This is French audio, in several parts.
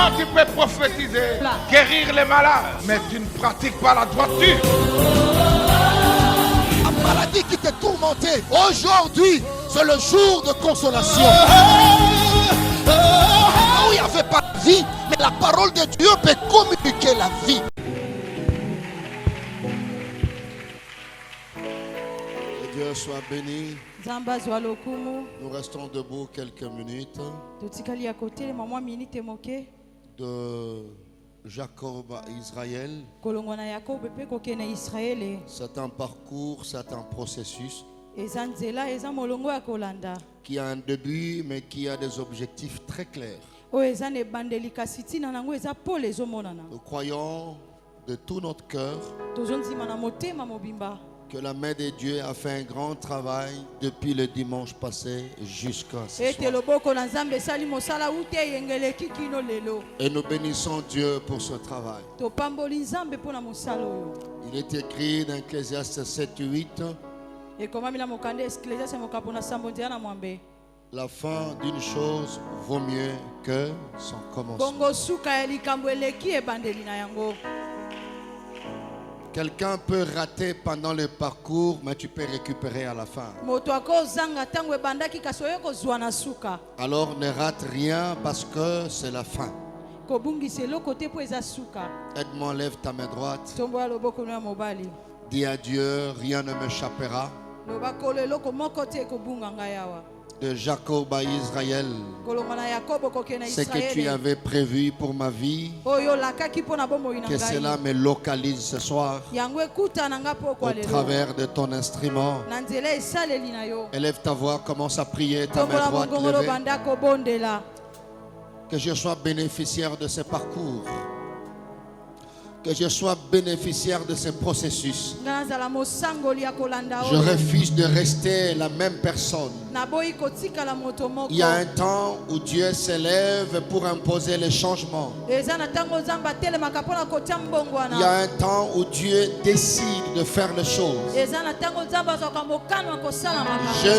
Toi, tu peux prophétiser, guérir les malades, mais tu ne pratiques pas la droiture. La maladie qui te tourmentait, aujourd'hui, c'est le jour de consolation. Où il n'y avait pas de vie, mais la parole de Dieu peut communiquer la vie. Que Dieu soit béni. Nous restons debout quelques minutes. De Jacob à Israël. C'est un parcours, c'est un processus qui a un début mais qui a des objectifs très clairs. Nous croyons de tout notre cœur que la main de Dieu a fait un grand travail depuis le dimanche passé jusqu'à ce soir. Et nous bénissons Dieu pour ce travail. Il est écrit dans Ecclésiaste 7:8. La fin d'une chose vaut mieux que son commencement. Quelqu'un peut rater pendant le parcours, mais tu peux récupérer à la fin. Alors ne rate rien parce que c'est la fin. Aide-moi, lève ta main droite. Dis à Dieu, rien ne m'échappera. De Jacob à Israël, ce que tu avais prévu pour ma vie, que cela me localise ce soir au travers de ton instrument. Élève ta voix, commence à prier, ta main droite levée. Que je sois bénéficiaire de ce parcours. Que je sois bénéficiaire de ce processus. Je refuse de rester la même personne. Il y a un temps où Dieu s'élève pour imposer les changements. Il y a un temps où Dieu décide de faire les choses. Je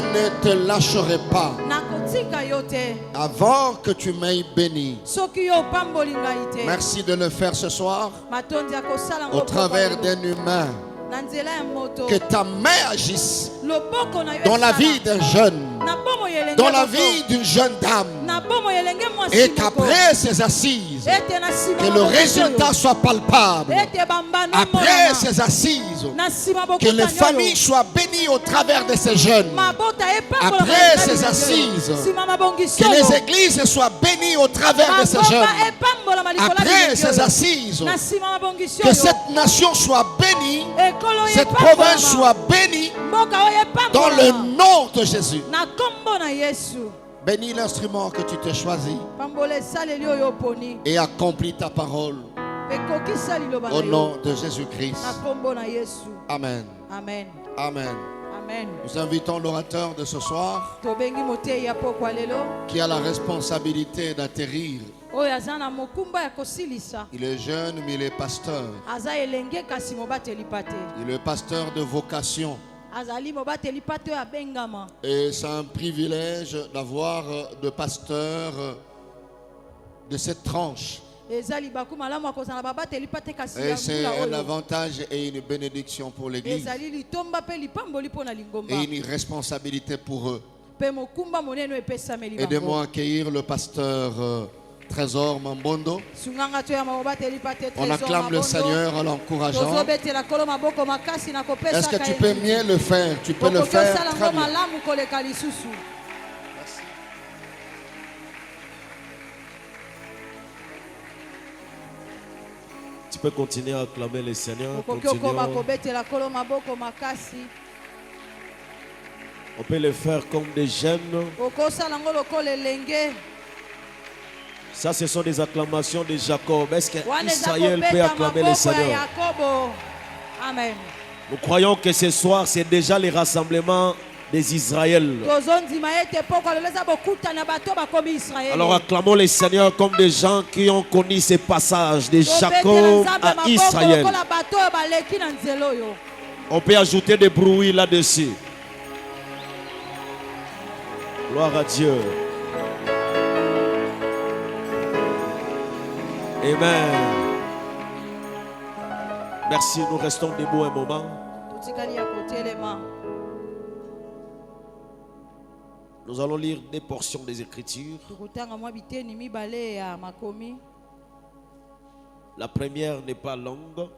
ne te lâcherai pas avant que tu m'aies béni. Merci de le faire ce soir. Au travers d'un humain, que ta main agisse dans la vie d'un jeune, dans la vie d'une jeune dame, et qu'après ces assises, que le résultat soit palpable. Après ces assises, que les familles soient bénies au travers de ces jeunes. Après ces assises, que les églises soient bénies au travers de ces jeunes. Après ces assises, que cette nation soit bénie, cette province soit bénie dans le nom de Jésus. Bénis l'instrument que tu t'es choisi et accomplis ta parole au nom de Jésus-Christ. Amen. Amen. Amen. Amen. Nous invitons l'orateur de ce soir qui a la responsabilité d'atterrir. Il est jeune, mais il est pasteur. Il est pasteur de vocation. Et c'est un privilège d'avoir de pasteurs de cette tranche. Et c'est un avantage et une bénédiction pour l'Église. Et une responsabilité pour eux. Aidez-moi à accueillir le pasteur Trésor Mambondo. On acclame le Seigneur en l'encourageant. Est-ce que tu peux mieux le faire? Tu peux le faire très bien. Merci. Tu peux continuer à acclamer le Seigneur. On peut le faire comme des jeunes. Ça, ce sont des acclamations de Jacob. Est-ce qu'Israël peut acclamer le Seigneur? Amen. Nous croyons que ce soir, c'est déjà le rassemblement des Israël. Alors acclamons le Seigneur comme des gens qui ont connu ces passages de Jacob à Israël. On peut ajouter des bruits là-dessus. Gloire à Dieu. Amen. Merci, nous restons debout un moment. Nous allons lire des portions des Écritures. La première n'est pas longue.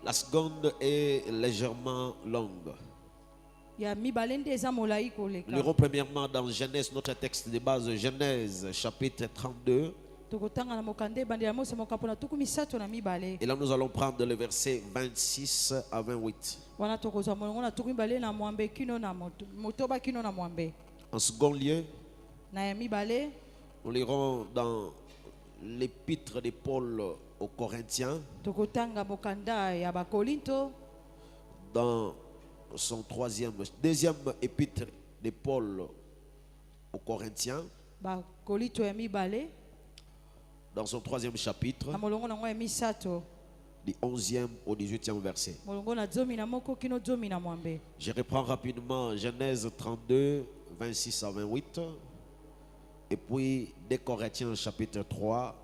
La seconde est légèrement longue. Lirons premièrement dans Genèse, notre texte de base, Genèse chapitre 32. Et là nous allons prendre le verset 26 à 28. En second lieu, nous lirons dans l'épître de Paul aux Corinthiens, dans son deuxième épître de Paul aux Corinthiens, dans son troisième chapitre, du 11e au 18e verset. Je reprends rapidement Genèse 32, 26 à 28, et puis des Corinthiens chapitre 3,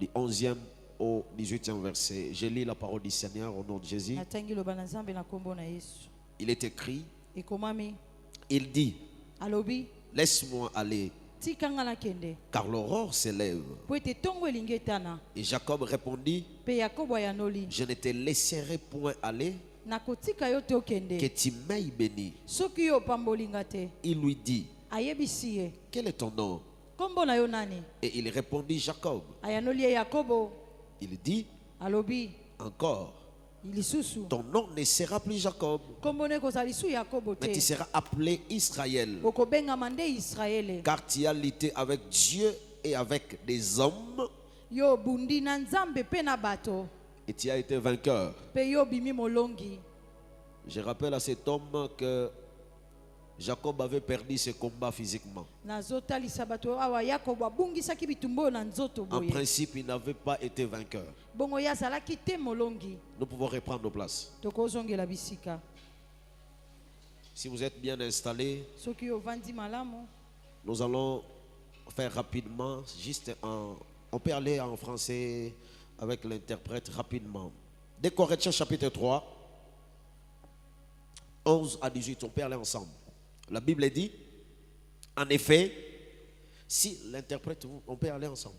du 11e au 18e verset. Je lis la parole du Seigneur au nom de Jésus. Il est écrit, il dit, laisse-moi aller, car l'aurore s'élève. Et Jacob répondit, je ne te laisserai point aller, que tu m'aies béni. Il lui dit, quel est ton nom? Et il répondit, Jacob. Il dit encore, ton nom ne sera plus Jacob, mais tu seras appelé Israël, car tu as lutté avec Dieu et avec des hommes, et tu as été vainqueur. Je rappelle à cet homme que Jacob avait perdu ses combats physiquement. En principe, il n'avait pas été vainqueur. Nous pouvons reprendre nos places. Si vous êtes bien installés, nous allons faire rapidement, on peut aller en français avec l'interprète rapidement. Des Corinthiens chapitre 3, 11 à 18, on peut aller ensemble. La Bible dit, en effet, si l'interprète, on peut aller ensemble.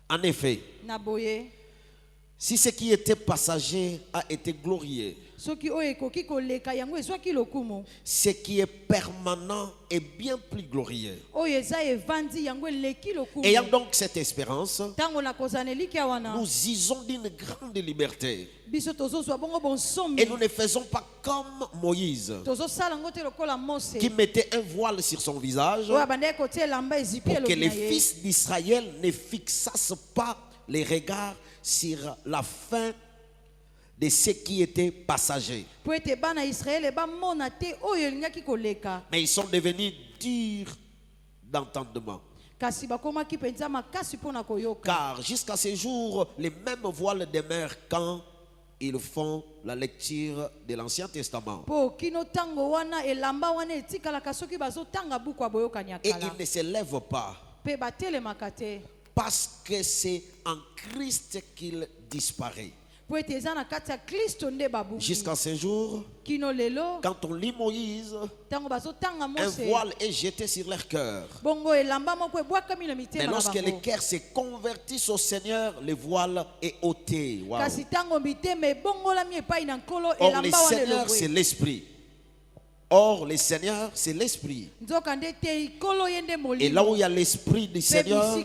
En effet, si ce qui était passager a été glorieux, ce qui est permanent est bien plus glorieux. Ayant donc cette espérance, nous usons d'une grande liberté. Et nous ne faisons pas comme Moïse, qui mettait un voile sur son visage pour que les fils d'Israël ne fixassent pas les regards sur la fin de ce qui était passager. Mais ils sont devenus durs d'entendement. Car jusqu'à ce jour, les mêmes voiles demeurent quand ils font la lecture de l'Ancien Testament. Et ils ne se lèvent pas parce que c'est en Christ qu'il disparaît. Jusqu'à ce jour, quand on lit Moïse, un voile est jeté sur leur cœur. Mais lorsque les cœurs se convertissent au Seigneur, le voile est ôté. Wow. Or, le Seigneur, c'est l'Esprit. Or, le Seigneur, c'est l'Esprit. Et là où il y a l'Esprit du Seigneur,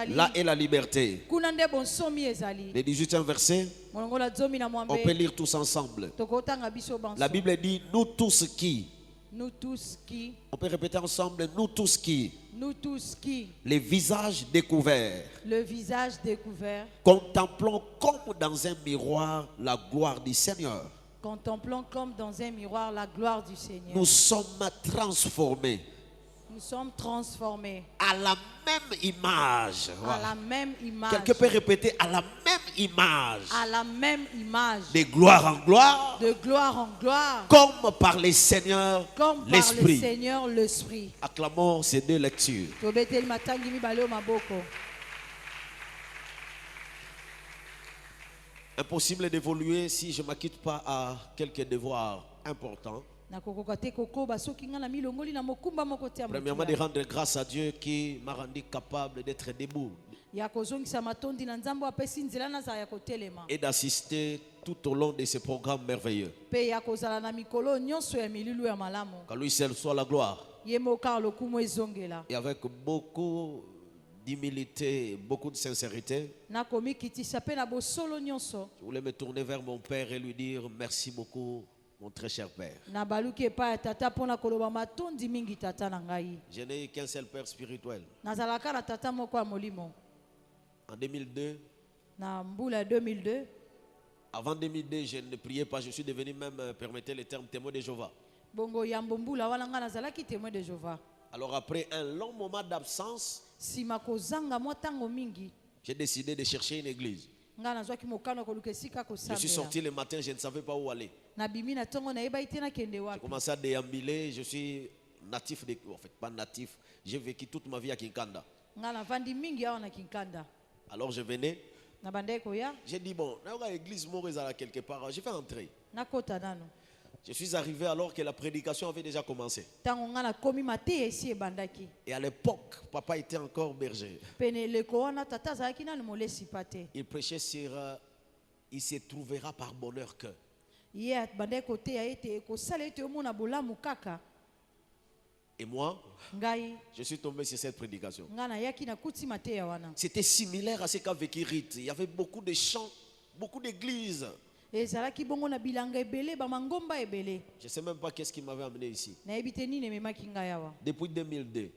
là est la liberté. Le 18e verset, on peut lire tous ensemble. La Bible dit, nous tous qui. On peut répéter ensemble, nous tous qui. Les visages découverts. Contemplons comme dans un miroir la gloire du Seigneur. Contemplons comme dans un miroir la gloire du Seigneur. Nous sommes transformés Nous sommes transformés. À la même image. À la même image. Quelqu'un peut répéter à la même image. À la même image. De gloire en gloire. De gloire en gloire. Comme par les seigneurs l'Esprit. Comme par le Seigneur l'Esprit. Acclamons ces deux lectures. Impossible d'évoluer si je ne m'acquitte pas à quelques devoirs importants. Premièrement, de rendre grâce à Dieu qui m'a rendu capable d'être debout et d'assister tout au long de ce programme merveilleux. Qu'à lui seul soit la gloire. Et avec beaucoup d'humilité, beaucoup de sincérité, je voulais me tourner vers mon père et lui dire merci beaucoup, mon très cher père. Je n'ai qu'un seul père spirituel. En 2002, avant 2002, je ne priais pas. Je suis devenu même, permettez le terme, témoin de Jéhovah. Alors après un long moment d'absence, j'ai décidé de chercher une église. Je suis sorti le matin, je ne savais pas où aller. J'ai commencé à déambuler. Je suis natif, en fait pas natif, j'ai vécu toute ma vie à Kinkanda. Alors je venais, j'ai dit bon, l'église Morizala quelque part, je vais entrer. Je suis arrivé alors que la prédication avait déjà commencé. Et à l'époque, papa était encore berger. Il prêchait sur il se trouvera par bonheur que. Et moi, je suis tombé sur cette prédication. C'était similaire à ce qu'a vécu Rite. Il y avait beaucoup de chants, beaucoup d'églises. Je ne sais même pas qu'est-ce qui m'avait amené ici. Depuis 2002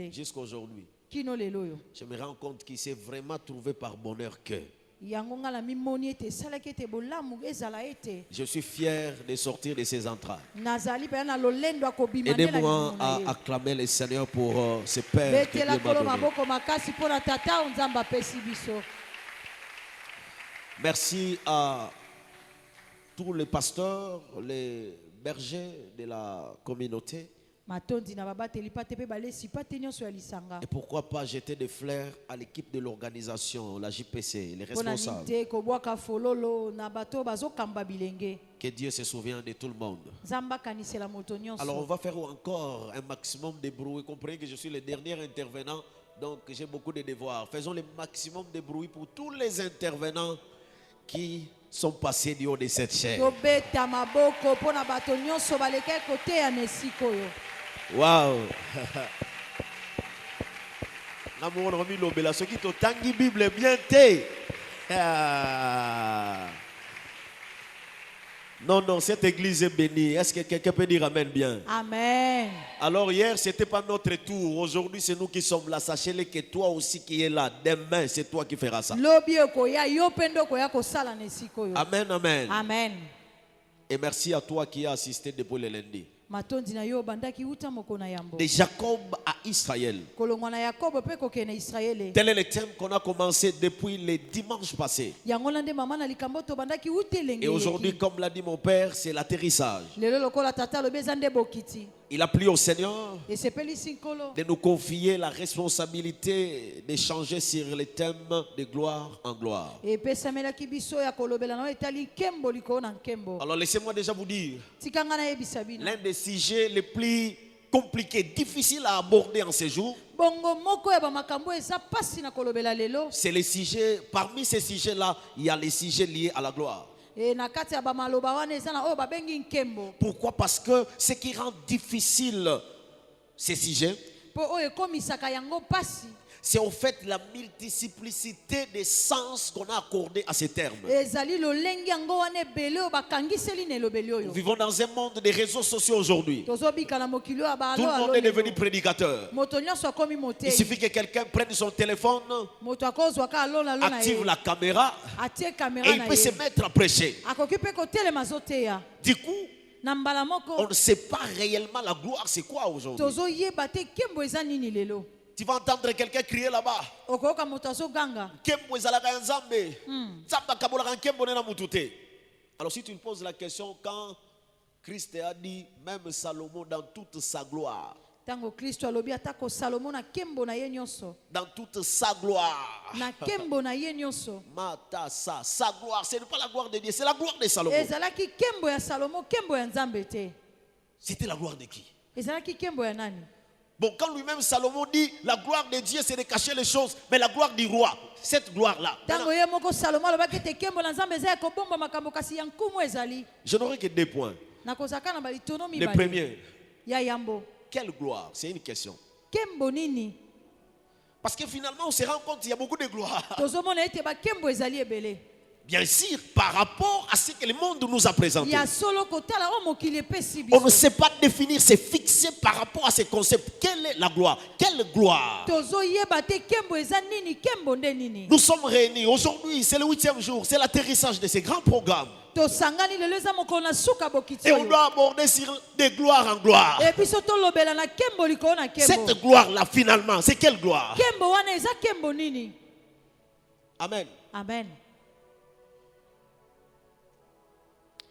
jusqu'à aujourd'hui, je me rends compte qu'il s'est vraiment trouvé par bonheur que. Je suis fier de sortir de ces entrailles. Aidez-moi à acclamer le Seigneur pour ce Père que Dieu m'a donné. Merci à tous les pasteurs, les bergers de la communauté. Et pourquoi pas jeter des fleurs à l'équipe de l'organisation, la JPC, les responsables. Que Dieu se souvienne de tout le monde. Alors on va faire encore un maximum de bruit. Comprenez que je suis le dernier intervenant, donc j'ai beaucoup de devoirs. Faisons le maximum de bruit pour tous les intervenants qui sont passés du haut de cette chaîne. Wow. Non, non, cette église est bénie. Est-ce que quelqu'un peut dire Amen bien? Amen. Alors hier, ce n'était pas notre tour. Aujourd'hui, c'est nous qui sommes là. Sachez-le que toi aussi qui es là. Demain, c'est toi qui feras ça. Amen, amen. Amen. Et merci à toi qui as assisté depuis le lundi. De Jacob à Israël. Tel est le thème qu'on a commencé depuis le dimanche passé. Et aujourd'hui, comme l'a dit mon père, c'est l'atterrissage. Il a plu au Seigneur de nous confier la responsabilité d'échanger sur les thèmes de gloire en gloire. Alors laissez-moi déjà vous dire, l'un des sujets les plus compliqués, difficiles à aborder en ces jours, c'est les sujets, parmi ces sujets-là, il y a les sujets liés à la gloire. Pourquoi? Parce que ce qui rend difficile ces sujets, c'est au fait la multiplicité des sens qu'on a accordé à ces termes. Nous vivons dans un monde des réseaux sociaux aujourd'hui. Tout le monde est devenu prédicateur. Il suffit que quelqu'un prenne son téléphone, active la caméra et il peut se mettre à prêcher. Du coup, On ne sait pas réellement la gloire, c'est quoi aujourd'hui. Tu vas entendre quelqu'un crier là-bas. Alors si tu me poses la question, quand Christ a dit, même Salomon dans toute sa gloire, dans toute sa gloire, sa gloire, ce n'est pas la gloire de Dieu, c'est la gloire de Salomon. C'était la gloire de qui? Bon, quand lui-même Salomon dit la gloire de Dieu c'est de cacher les choses, mais la gloire du roi, cette gloire-là. Je n'aurai que 2 points. Le premier, quelle gloire? C'est une question. Parce que finalement on se rend compte qu'il y a beaucoup de gloire. Bien sûr, par rapport à ce que le monde nous a présenté. On ne sait pas définir, c'est fixé par rapport à ce concept. Quelle est la gloire? Quelle gloire? Nous sommes réunis. Aujourd'hui, c'est le 8e jour. C'est l'atterrissage de ce grand programme. Et on doit aborder sur des gloires en gloire. Cette gloire-là, finalement, c'est quelle gloire? Amen. Amen.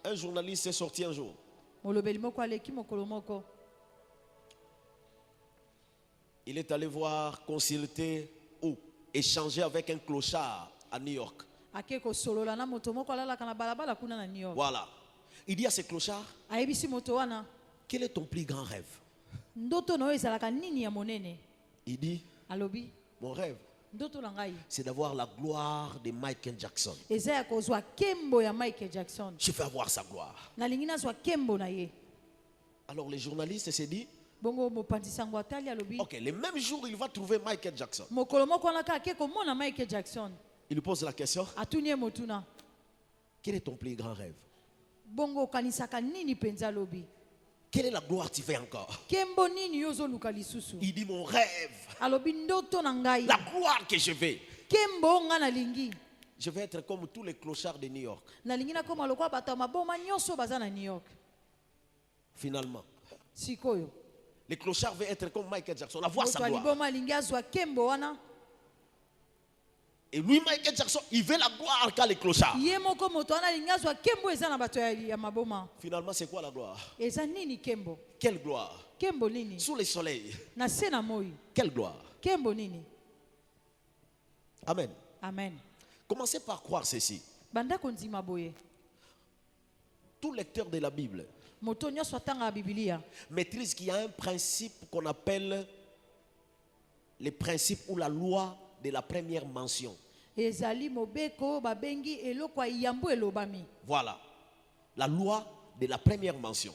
Un journaliste est sorti un jour. Il est allé voir, consulter ou échanger avec un clochard à New York. Voilà. Il dit à ce clochard, quel est ton plus grand rêve? Il dit, mon rêve, c'est d'avoir la gloire de Michael Jackson. Je veux avoir sa gloire. Alors les journalistes se disent, ok, le même jour il va trouver Michael Jackson. Il lui pose la question, quel est ton plus grand rêve? Quelle est la gloire que tu fais encore? Il dit mon rêve, la gloire que je veux. Je vais être comme tous les clochards de New York. Finalement, les clochards veulent être comme Michael Jackson, avoir sa gloire. Et lui, Michael Jackson, il veut la gloire qu'a les clochards. Finalement, c'est quoi la gloire? Quelle gloire? Sous le soleil. Quelle gloire? Amen. Amen. Commencez par croire ceci. Tout lecteur de la Bible maîtrise qu'il y a un principe qu'on appelle le principe ou la loi de la première mention. Voilà. La loi de la première mention.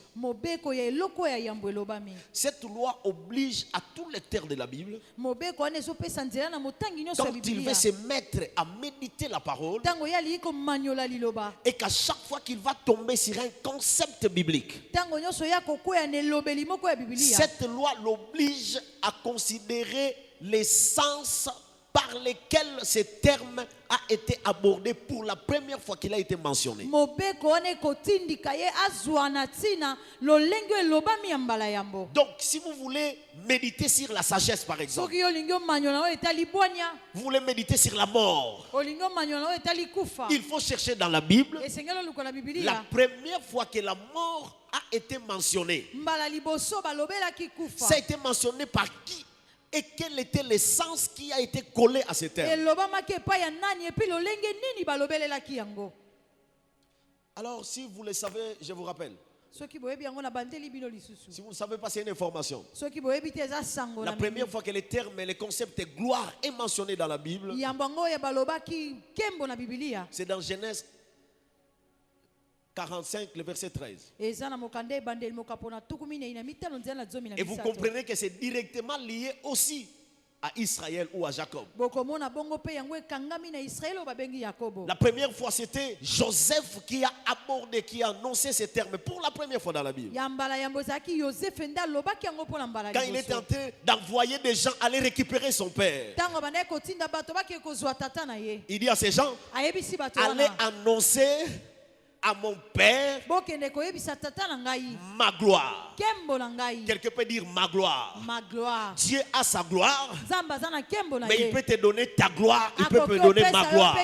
Cette loi oblige à tout lecteur de la Bible, quand il veut se mettre à méditer la parole, et qu'à chaque fois qu'il va tomber sur un concept biblique, cette loi l'oblige à considérer l'essence par lequel ce terme a été abordé pour la première fois qu'il a été mentionné. Donc, si vous voulez méditer sur la sagesse, par exemple, vous voulez méditer sur la mort, il faut chercher dans la Bible la première fois que la mort a été mentionnée. Ça a été mentionné par qui? Et quel était l'essence qui a été collé à ce terme? Alors, si vous le savez, je vous rappelle. Si vous ne savez pas, c'est une information. La première fois que le terme et le concept de gloire est mentionné dans la Bible, c'est dans Genèse 45, le verset 13. Et vous comprenez que c'est directement lié aussi à Israël ou à Jacob. La première fois, c'était Joseph qui a abordé, qui a annoncé ces termes pour la première fois dans la Bible. Quand il était en train d'envoyer des gens aller récupérer son père, il dit à ces gens, allez annoncer à mon Père ma gloire. Quelqu'un peut dire ma gloire. Dieu a sa gloire, mais il peut te donner ta gloire, il peut te donner ma gloire.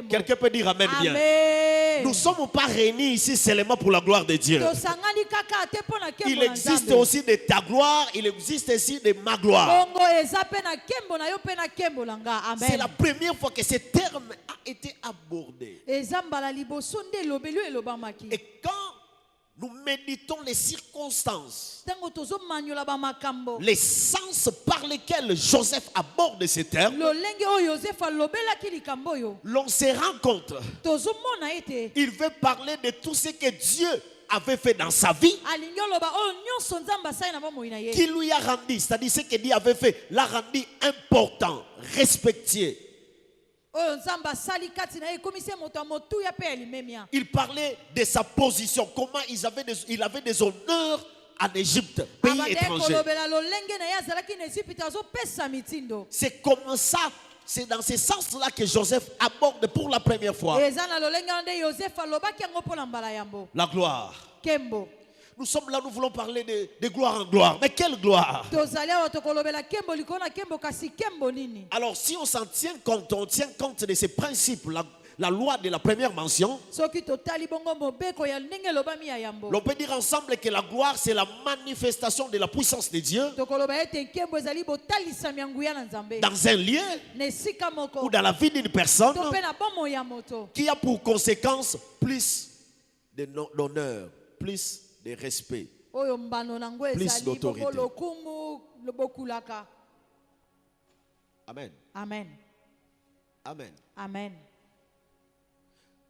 Quelqu'un peut dire amen bien. Nous ne sommes pas réunis ici seulement pour la gloire de Dieu. Il existe aussi de ta gloire, il existe aussi de ma gloire. C'est la première fois que ce terme a été abordé. Et quand nous méditons les circonstances, les sens par lesquels Joseph aborde ces termes, l'on se rend compte. Il veut parler de tout ce que Dieu avait fait dans sa vie, qui lui a rendu, c'est-à-dire ce que Dieu avait fait, l'a rendu important, respecté. Il parlait de sa position, comment il avait des honneurs en Égypte, pays étranger. C'est comme ça, c'est dans ce sens-là que Joseph aborde pour la première fois la gloire. Nous sommes là, nous voulons parler de gloire en gloire. Mais quelle gloire? Alors si on s'en tient compte, on tient compte de ces principes, la loi de la première mention, l'on peut dire ensemble que la gloire c'est la manifestation de la puissance de Dieu dans un lieu ou dans la vie d'une personne qui a pour conséquence plus d'honneur, plus de respect, plus d'autorité. Amen. Amen. Amen. Amen.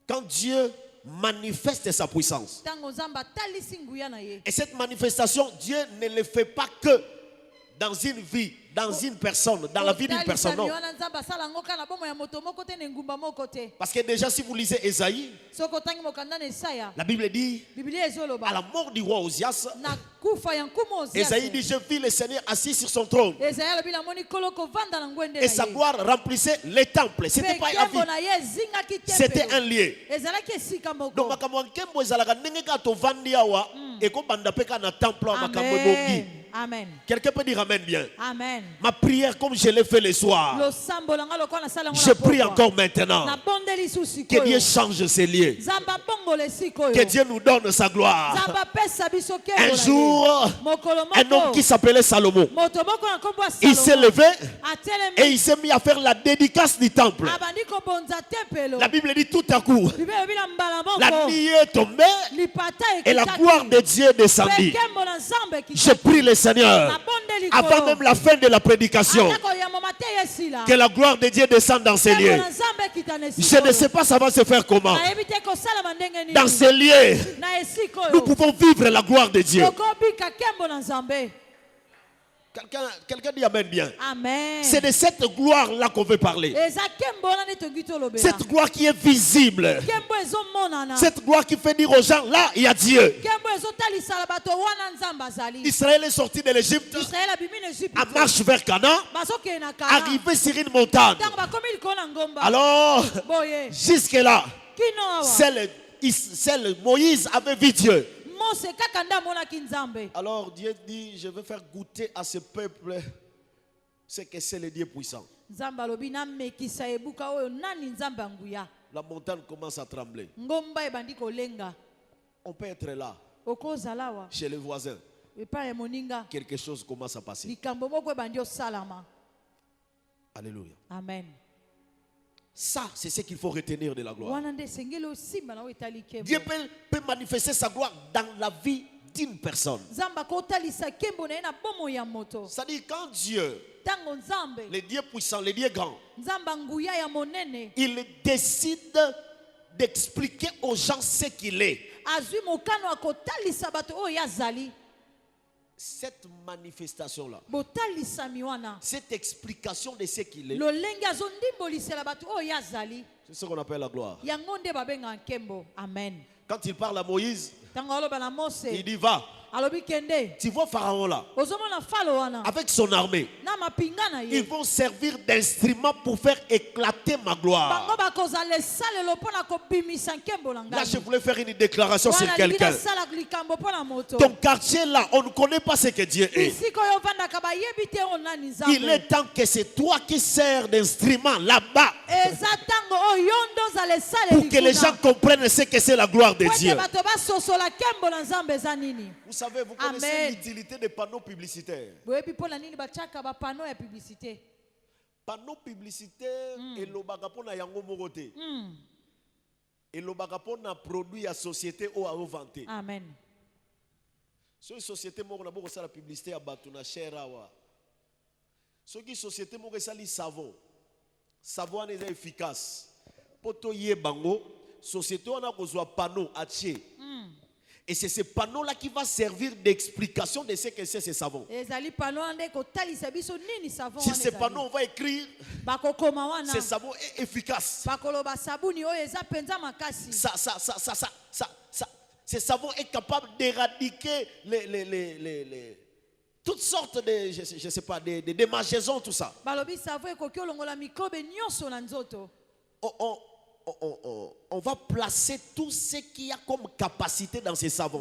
Quand Dieu manifeste sa puissance, et cette manifestation, Dieu ne le fait pas que dans une vie, dans une personne, dans la vie d'une personne, non. Parce que déjà si vous lisez Ésaïe, la Bible dit, à la mort du roi Osias, Ésaïe dit, je vis le Seigneur assis sur son trône, et sa gloire remplissait les temples. C'était pas un vie, c'était un lieu. Donc Amen. Quelqu'un peut dire amen bien. Amen. Ma prière comme je l'ai fait le soir, je prie encore maintenant que Dieu change ces lieux, que Dieu nous donne sa gloire. Un jour, un homme qui s'appelait Salomon, il s'est levé et il s'est mis à faire la dédicace du temple. La Bible dit tout à coup, la nuit est tombée et la gloire de Dieu est descendue. Je prie le Seigneur, avant même la fin de la prédication, que la gloire de Dieu descende dans ces lieux. Je ne sais pas ça va se faire comment. Dans ces lieux, nous pouvons vivre la gloire de Dieu. Quelqu'un dit amen bien. Amen. C'est de cette gloire-là qu'on veut parler. Cette gloire qui est visible. Cette gloire qui fait dire aux gens, là, il y a Dieu. Israël est sorti de l'Égypte, en marche vers Canaan, arrivé sur une montagne. Alors, jusque-là, seul Moïse avait vu Dieu. Alors Dieu dit, je vais faire goûter à ce peuple ce que c'est le Dieu puissant. La montagne commence à trembler. On peut être là, chez les voisins. Quelque chose commence à passer. Alléluia. Amen. Ça, c'est ce qu'il faut retenir de la gloire. Dieu peut manifester sa gloire dans la vie d'une personne. C'est-à-dire quand Dieu, le Dieu puissant, le Dieu grand, il décide d'expliquer aux gens ce qu'il est. Cette manifestation-là, cette explication de ce qu'il est, c'est ce qu'on appelle la gloire. Amen. Quand il parle à Moïse, il dit va, Tu vois Pharaon là, avec son armée, ils vont servir d'instrument pour faire éclater ma gloire. Là, je voulais faire une déclaration sur quelqu'un. Ton quartier là, on ne connaît pas ce que Dieu est. Il est temps que c'est toi qui sers d'instrument là-bas pour que les gens comprennent ce que c'est la gloire de Dieu. Vous savez, vous connaissez l'utilité des panneaux publicitaires. Panneaux publicitaires et l'obagapona yango morote. Et l'obagapona produit à société ou à vanter. Amen. Sur une société, moi, on a beaucoup la publicité à Batuna, Cherawa. Sur une société, moi, on a savon. Savon est efficace. Poto yé bango, société, on a besoin de panneaux à tché. Et c'est ce panneau-là qui va servir d'explication de ce que c'est ce savon. Sur ce panneau, on va écrire ce savon est efficace. Ce savon est capable d'éradiquer toutes sortes de, je sais pas, de démangeaisons, tout ça. On va placer tout ce qu'il y a comme capacité dans ces savons.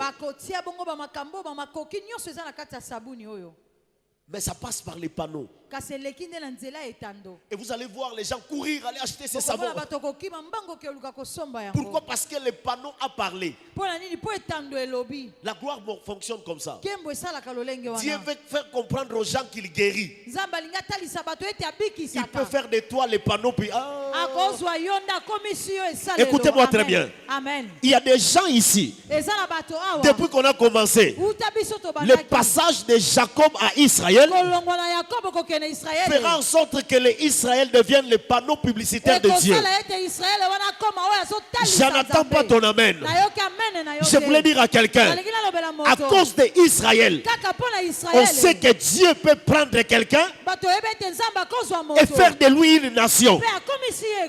Mais ça passe par les panneaux. Et vous allez voir les gens courir, aller acheter ces savons. Pourquoi? Parce que le panneau a parlé. La gloire fonctionne comme ça. Dieu veut faire comprendre aux gens qu'il guérit. Il peut faire de toi les panneaux. Puis, écoutez-moi très bien. Amen. Il y a des gens ici, depuis qu'on a commencé, le passage de Jacob à Israël fera en sorte que les Israël deviennent les panneaux publicitaires de Dieu. Je n'attends pas ton amen. Je voulais dire à quelqu'un, à cause d'Israël, on sait que Dieu peut prendre quelqu'un et faire de lui une nation.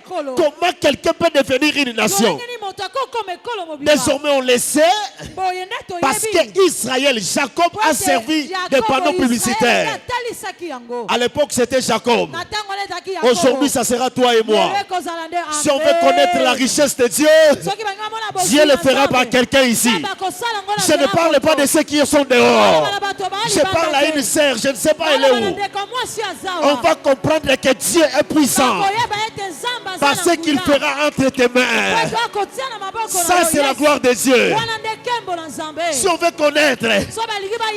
Comment quelqu'un peut devenir une nation? Désormais on le sait, parce que Israël, Jacob a servi de panneaux publicitaires. À l'époque c'était Jacob. Aujourd'hui ça sera toi et moi. Si on veut connaître la richesse de Dieu, Dieu le fera par quelqu'un ici. Je ne parle pas de ceux qui sont dehors. Je parle à une sœur, je ne sais pas elle est où. On va comprendre que Dieu est puissant par ce qu'il fera entre tes mains. Ça c'est la gloire de Dieu. Si on veut connaître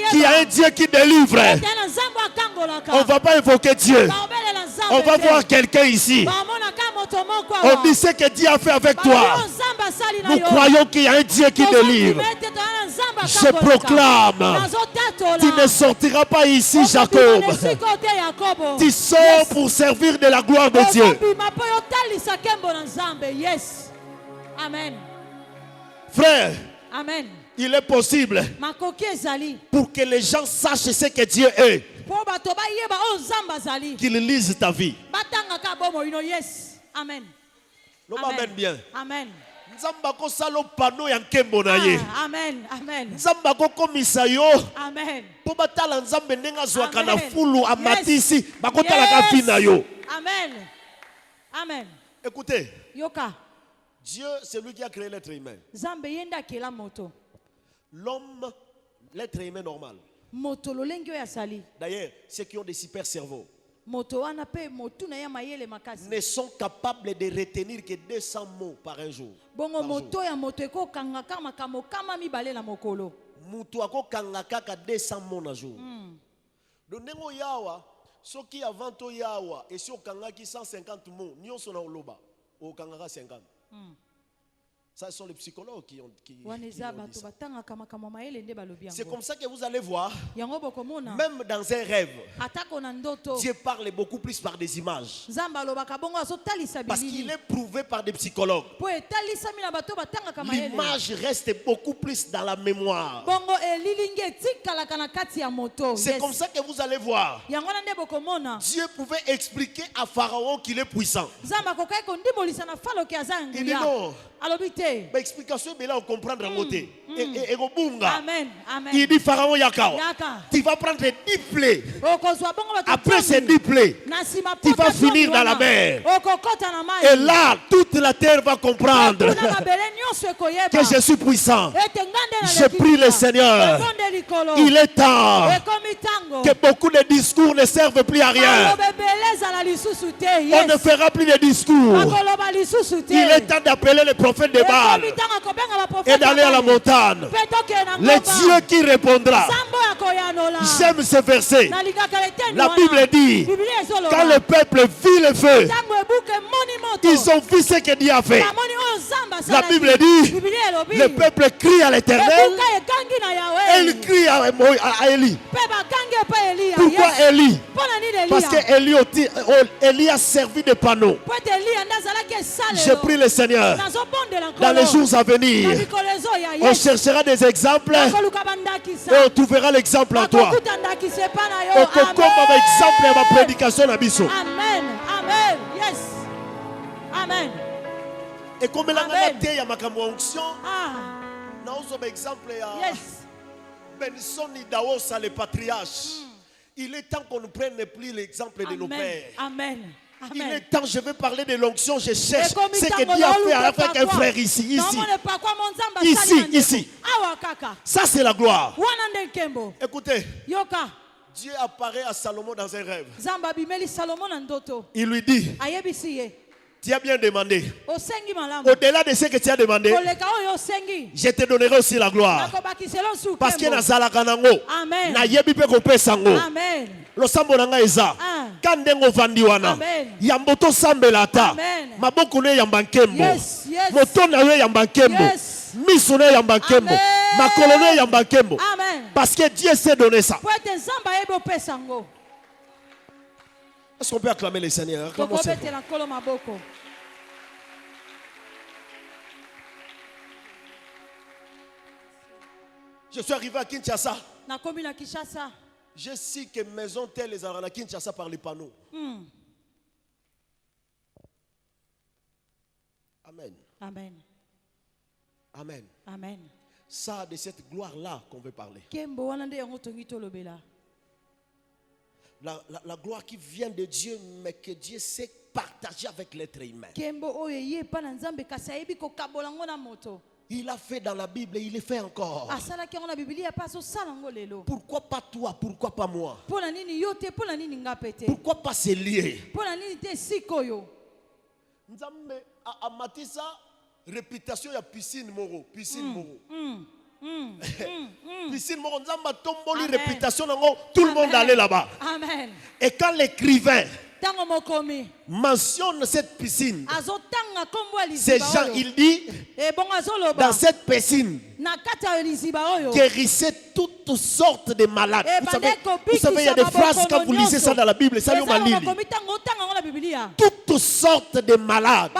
qu'il y a un Dieu qui délivre, on ne va pas invoquer Dieu. On va voir quelqu'un ici. On dit ce que Dieu a fait avec toi. Nous croyons qu'il y a un Dieu qui délivre. Je proclame, tu ne sortiras pas ici, Jacob. Tu sors pour servir de la gloire de Dieu. Amen. Frère, amen. Il est possible pour que les gens sachent ce que Dieu est, qu'ils lisent ta vie. Amen. Amen. Bien. Amen. Amen. Amen. Amen. Amen. Écoutez. Yoka. Dieu, c'est lui qui a créé l'être humain. L'homme, l'être humain normal. D'ailleurs, ceux qui ont des super cerveaux ne sont capables de retenir que 200 mots par un jour. Mutu ako kangaka ka 200 mots par jour. Donc nengo yawa, ceux qui avant to yawa et si okangaki 150 mots, nyonso na oloba, okangaka 50. Ça, ce sont les psychologues qui ont dit ça. C'est comme ça que vous allez voir, même dans un rêve, Dieu parle beaucoup plus par des images. Parce qu'il est prouvé par des psychologues. L'image reste beaucoup plus dans la mémoire. C'est comme ça que vous allez voir. Dieu pouvait expliquer à Pharaon qu'il est puissant. Il dit non. L'explication est là, on comprend dans côté. Amen. Il dit Pharaon Yakao, tu vas prendre 10 plaies. Après ces 10 plaies, tu vas finir dans la mer. Et là, toute la terre va comprendre que je suis puissant. Je prie le Seigneur. Il est temps que beaucoup de discours ne servent plus à rien. On ne fera plus de discours. Il est temps d'appeler les prophètes de Baal et d'aller à la montagne. Le Dieu qui répondra. J'aime ce verset. La Bible dit, quand le peuple vit le feu, ils ont vu ce que Dieu a fait. La Bible dit, le peuple crie à l'Éternel et il crie à Élie. Pourquoi Élie? Parce qu'Élie a servi de panneau. Je prie le Seigneur, dans les jours à venir, on cherchera des exemples et on trouvera l'exemple en toi. On comme exemple à ma prédication à Bissau. Amen. Amen. Yes. Amen. Et comme elle a été à ma onction, nous exemple à Benson Idaosa, le patriarche. Il est temps qu'on ne prenne plus l'exemple de nos pères. Amen. Il est temps, je vais parler de l'onction, je cherche ce que Dieu a fait avec un frère ici. Ici. Ça c'est la gloire. Écoutez, Dieu apparaît à Salomon dans un rêve. Il lui dit, tu as bien demandé. Au-delà de ce que tu as demandé, je te donnerai aussi la gloire. Parce que na zalaka nango, na yebi pe kopesa ngo. Losambo nanga eza. Kandengo vandi wana. Yamboto sambela ata. Maboko ne yamba nkembo. Moto na yo yamba nkembo. Miso ne yamba nkembo. Makolo ne yamba nkembo. Parce que Dieu s'est donné ça. Est-ce qu'on peut acclamer le Seigneur? Je suis arrivé à Kinshasa. Je sais que maison telle les à Kinshasa par les panneaux. Amen. Amen. Amen. Amen. Ça, de cette gloire-là qu'on veut parler. La gloire qui vient de Dieu, mais que Dieu sait partager avec l'être humain. Il a fait dans la Bible et il le fait encore. Pourquoi pas toi? Pourquoi pas moi? Pourquoi pas se lier? Nzambe a matisa réputation ya piscine moro. Piscine moro. Piscine moro. Nzamba tomboli réputation nango. Tout le monde allait là-bas. Amen. Et quand l'écrivain mentionne cette piscine, ces gens, il dit, dans cette piscine, guérissez toutes sortes de malades. Vous savez, il y a des phrases, quand vous lisez ça dans la Bible, ça toutes sortes de malades.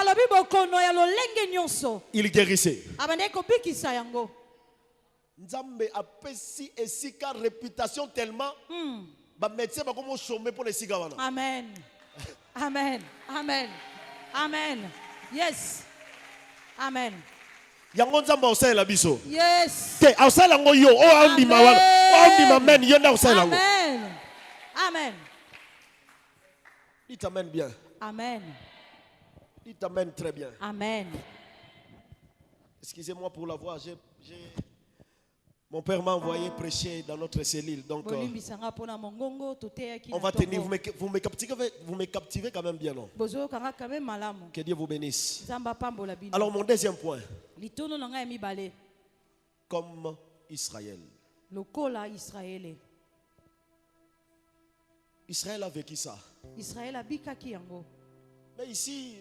Il guérissait. Nzambe a pesi esika réputation tellement médecin va comme chômer pour les cigares. Amen. Amen. Amen. Amen. Yes. Amen. Yango nzamba osala biso. Yes. Te osala ngo yo o andi mawala. O andi mamen yo na osala ngo. Amen. Amen. Il t'amène bien. Amen. Il t'amène très bien. Amen. Excusez-moi pour la voix, mon père m'a envoyé prêcher dans notre cellule, donc on va tenir. Vous me captivez quand même bien, non? Que Dieu vous bénisse. Alors mon deuxième point, comme Israël. Israël a vécu ça. Mais ici,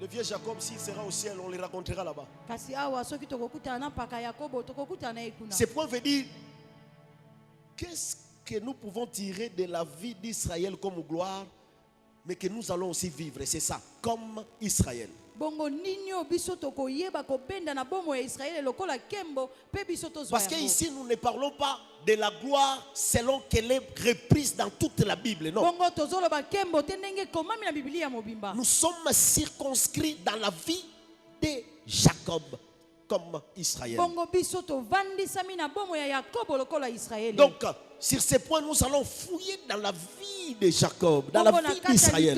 le vieux Jacob, s'il sera au ciel, on le racontera là-bas. Ce point veut dire, que nous pouvons tirer de la vie d'Israël comme gloire, mais que nous allons aussi vivre. C'est ça, comme Israël. Parce qu'ici, nous ne parlons pas de la gloire selon qu'elle est reprise dans toute la Bible. Non. Nous sommes circonscrits dans la vie de Jacob comme Israël. Donc, sur ces points, nous allons fouiller dans la vie de Jacob, dans la vie d'Israël.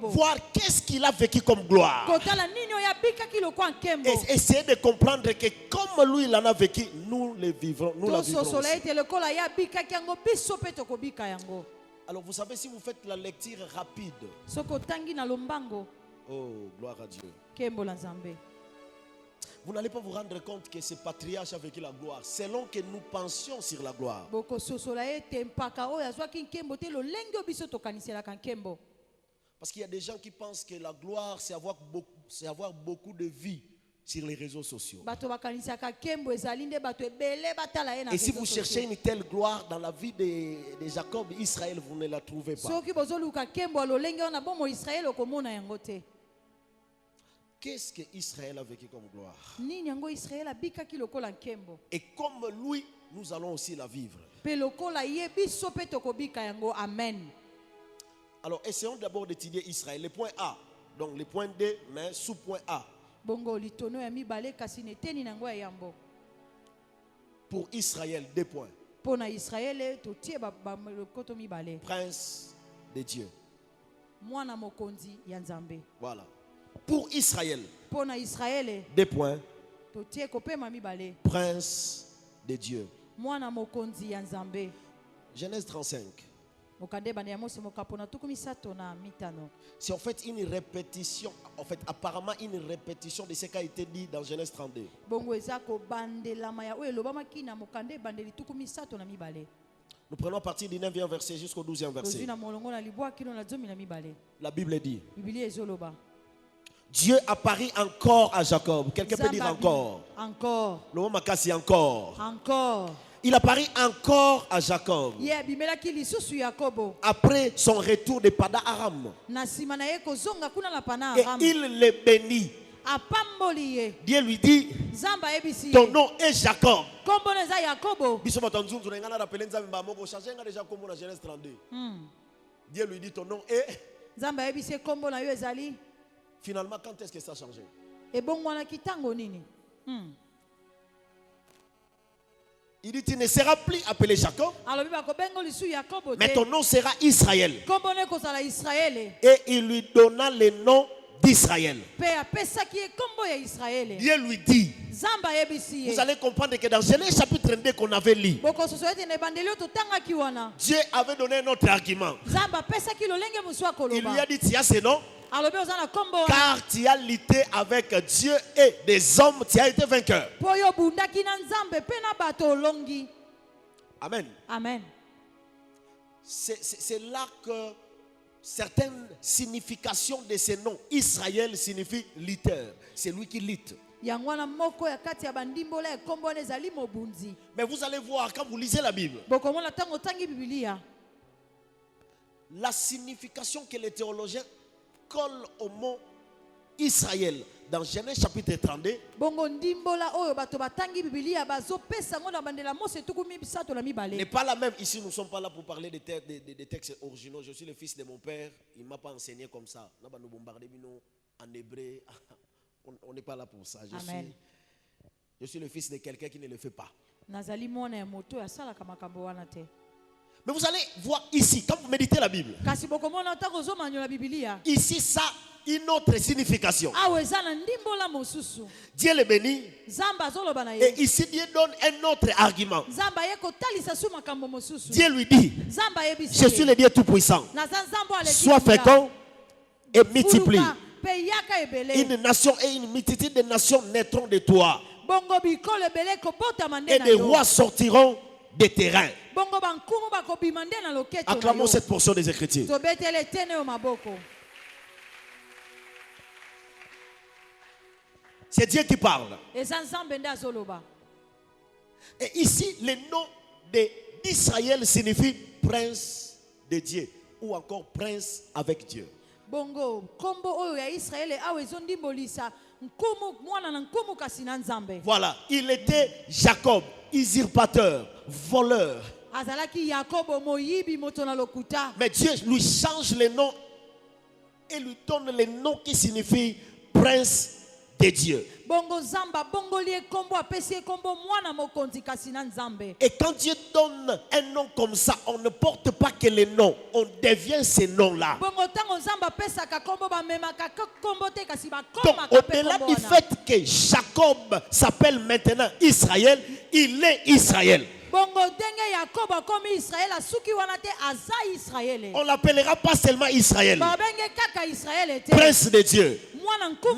Voir qu'est-ce qu'il a vécu comme gloire. Et essayer de comprendre que comme lui il en a vécu, nous le vivrons, nous la vivrons aussi. Alors vous savez, si vous faites la lecture rapide, oh, gloire à Dieu, vous n'allez pas vous rendre compte que ce patriarche a vécu la gloire selon que nous pensions sur la gloire. Parce qu'il y a des gens qui pensent que la gloire, c'est avoir beaucoup de vie sur les réseaux sociaux. Et si vous cherchez une telle gloire dans la vie de Jacob, Israël, vous ne la trouvez pas. Qu'est-ce que Israël a vécu comme gloire? Et comme lui, nous allons aussi la vivre. Alors, essayons d'abord d'étudier Israël. Le point A, donc le point D, mais sous-point A. Pour Israël, 2 points. Prince de Dieu. Voilà. Pour Israël, 2 points. Prince de Dieu. Genèse 35. C'est en fait une répétition, apparemment une répétition de ce qui a été dit dans Genèse 32. Nous prenons à partir du 9e verset jusqu'au 12e verset. La Bible dit: Dieu apparut encore à Jacob. Quelqu'un peut dire encore. Encore. Le mot makasi encore. Encore. Il apparut encore à Jacob. Après son retour de Padan Aram. Et il le bénit. Dieu lui dit: ton nom est Jacob. Dieu lui dit: ton nom est. Finalement, quand est-ce que ça a changé? Il dit: tu ne seras plus appelé Jacob, mais ton nom sera Israël. Et il lui donna le nom d'Israël. Dieu lui dit, vous allez comprendre que dans Genèse chapitre 32 qu'on avait lu, Dieu avait donné un autre argument. Il lui a dit: tu as ce nom, car tu as lutté avec Dieu et des hommes, tu as été vainqueur. Amen. Amen. C'est là que certaines significations de ce nom, Israël signifie lutteur. C'est lui qui lutte. Mais vous allez voir quand vous lisez la Bible, la signification que les théologiens collent au mot Israël dans Genèse chapitre 32 n'est pas la même. Ici, nous ne sommes pas là pour parler des textes originaux. Je suis le fils de mon père. Il ne m'a pas enseigné comme ça. Nous bombarder en hébreu. On n'est pas là pour ça. Je suis le fils de quelqu'un qui ne le fait pas. Mais vous allez voir ici, quand vous méditez la Bible, ici ça a une autre signification. Dieu le bénit. Et ici Dieu donne un autre argument. Dieu lui dit: je suis le Dieu tout-puissant. Sois fécond et multiplie. Une nation et une multitude de nations naîtront de toi. Et des rois sortiront des terrains. Acclamons cette portion des Écritures. C'est Dieu qui parle. Et ici, le nom d'Israël signifie prince de Dieu ou encore prince avec Dieu. Bongo, kombo oyo ya Israël awe zondimbolisa nkumu mwana na nkumu kasi na Nzambe. Voilà, il était Jacob, usurpateur, voleur. Azalaki Yakobo moyibi moto na lokuta. Mais Dieu lui change le nom et lui donne le nom qui signifie prince de Dieu. Bongo Zamba bongo lié kombo apesi kombo mwana mokonzi kasi na Nzambe. Et quand Dieu donne un nom comme ça, on ne porte pas que le nom, on devient ce nom-là. Bongo tango Zamba pesa ka kombo ba mema ka kombo te kasi ba Donc koma ka au-delà du fait que Jacob s'appelle maintenant Israël, il est Israël. Bongo denge Yakobo komi Israël asuki wana te aza Israël. On l'appellera pas seulement Israël, Ba benge kaka Israël te. prince de Dieu.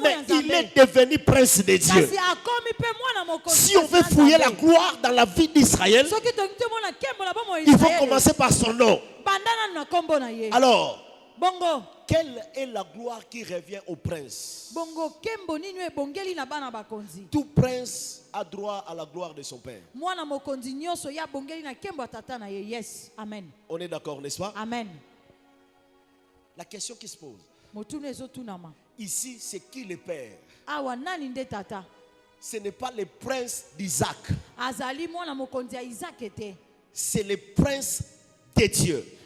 Mais il est devenu prince de Dieu. Si on veut fouiller la gloire dans la vie d'Israël, il faut commencer par son nom. Alors, quelle est la gloire qui revient au prince? Tout prince a droit à la gloire de son père. On est d'accord, n'est-ce pas? Amen. La question qui se pose ici, c'est qui le père? Ce n'est pas le prince d'Isaac. C'est le prince de Dieu.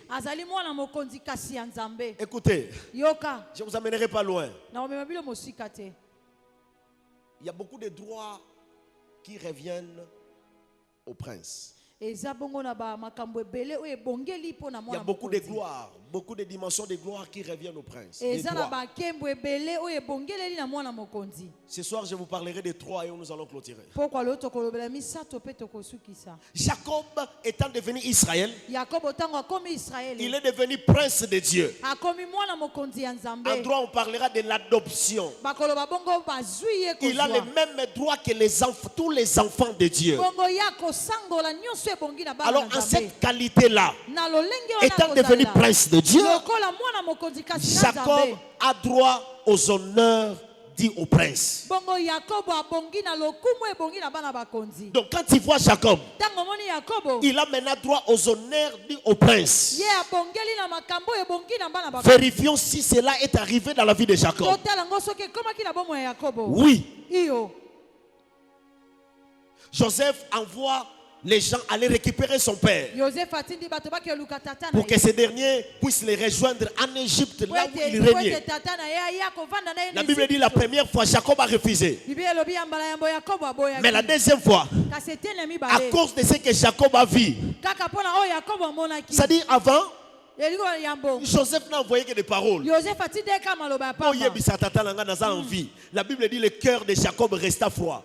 Écoutez, je ne vous amènerai pas loin. Il y a beaucoup de droits qui reviennent au prince. Il y a beaucoup de gloire, beaucoup de dimensions de gloire qui reviennent au prince. Ce soir, je vous parlerai de trois et nous allons clôturer. Jacob étant devenu Israël, il est devenu prince de Dieu. En droit, on parlera de l'adoption. Il a les mêmes droits que tous les enfants de Dieu. Alors en cette qualité-là, étant devenu prince de Dieu, Jacob a droit aux honneurs dits au prince. Donc quand il voit Jacob, il a maintenant droit aux honneurs dits au prince. Vérifions si cela est arrivé dans la vie de Jacob. Oui. Joseph envoie les gens allaient récupérer son père pour que ce dernier puisse les rejoindre en Égypte, là où il régnait. La Bible dit la première fois, Jacob a refusé. Mais la deuxième fois, à cause de ce que Jacob a vu, c'est-à-dire avant, Joseph n'a envoyé que des paroles. La Bible dit le cœur de Jacob resta froid.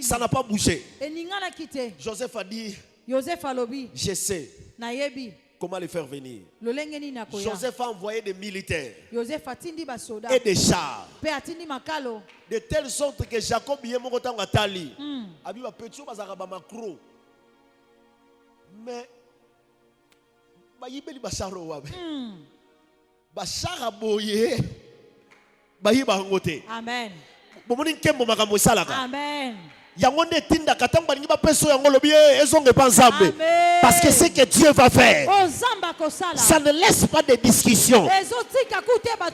Ça n'a pas bougé. Joseph a dit, je sais comment les faire venir. Joseph a envoyé des militaires et des chars, de telle sorte que Jacob y est mort en Atali. Mais Amen. Amen. Parce que c'est que Dieu va faire, ça ne laisse pas de discussion.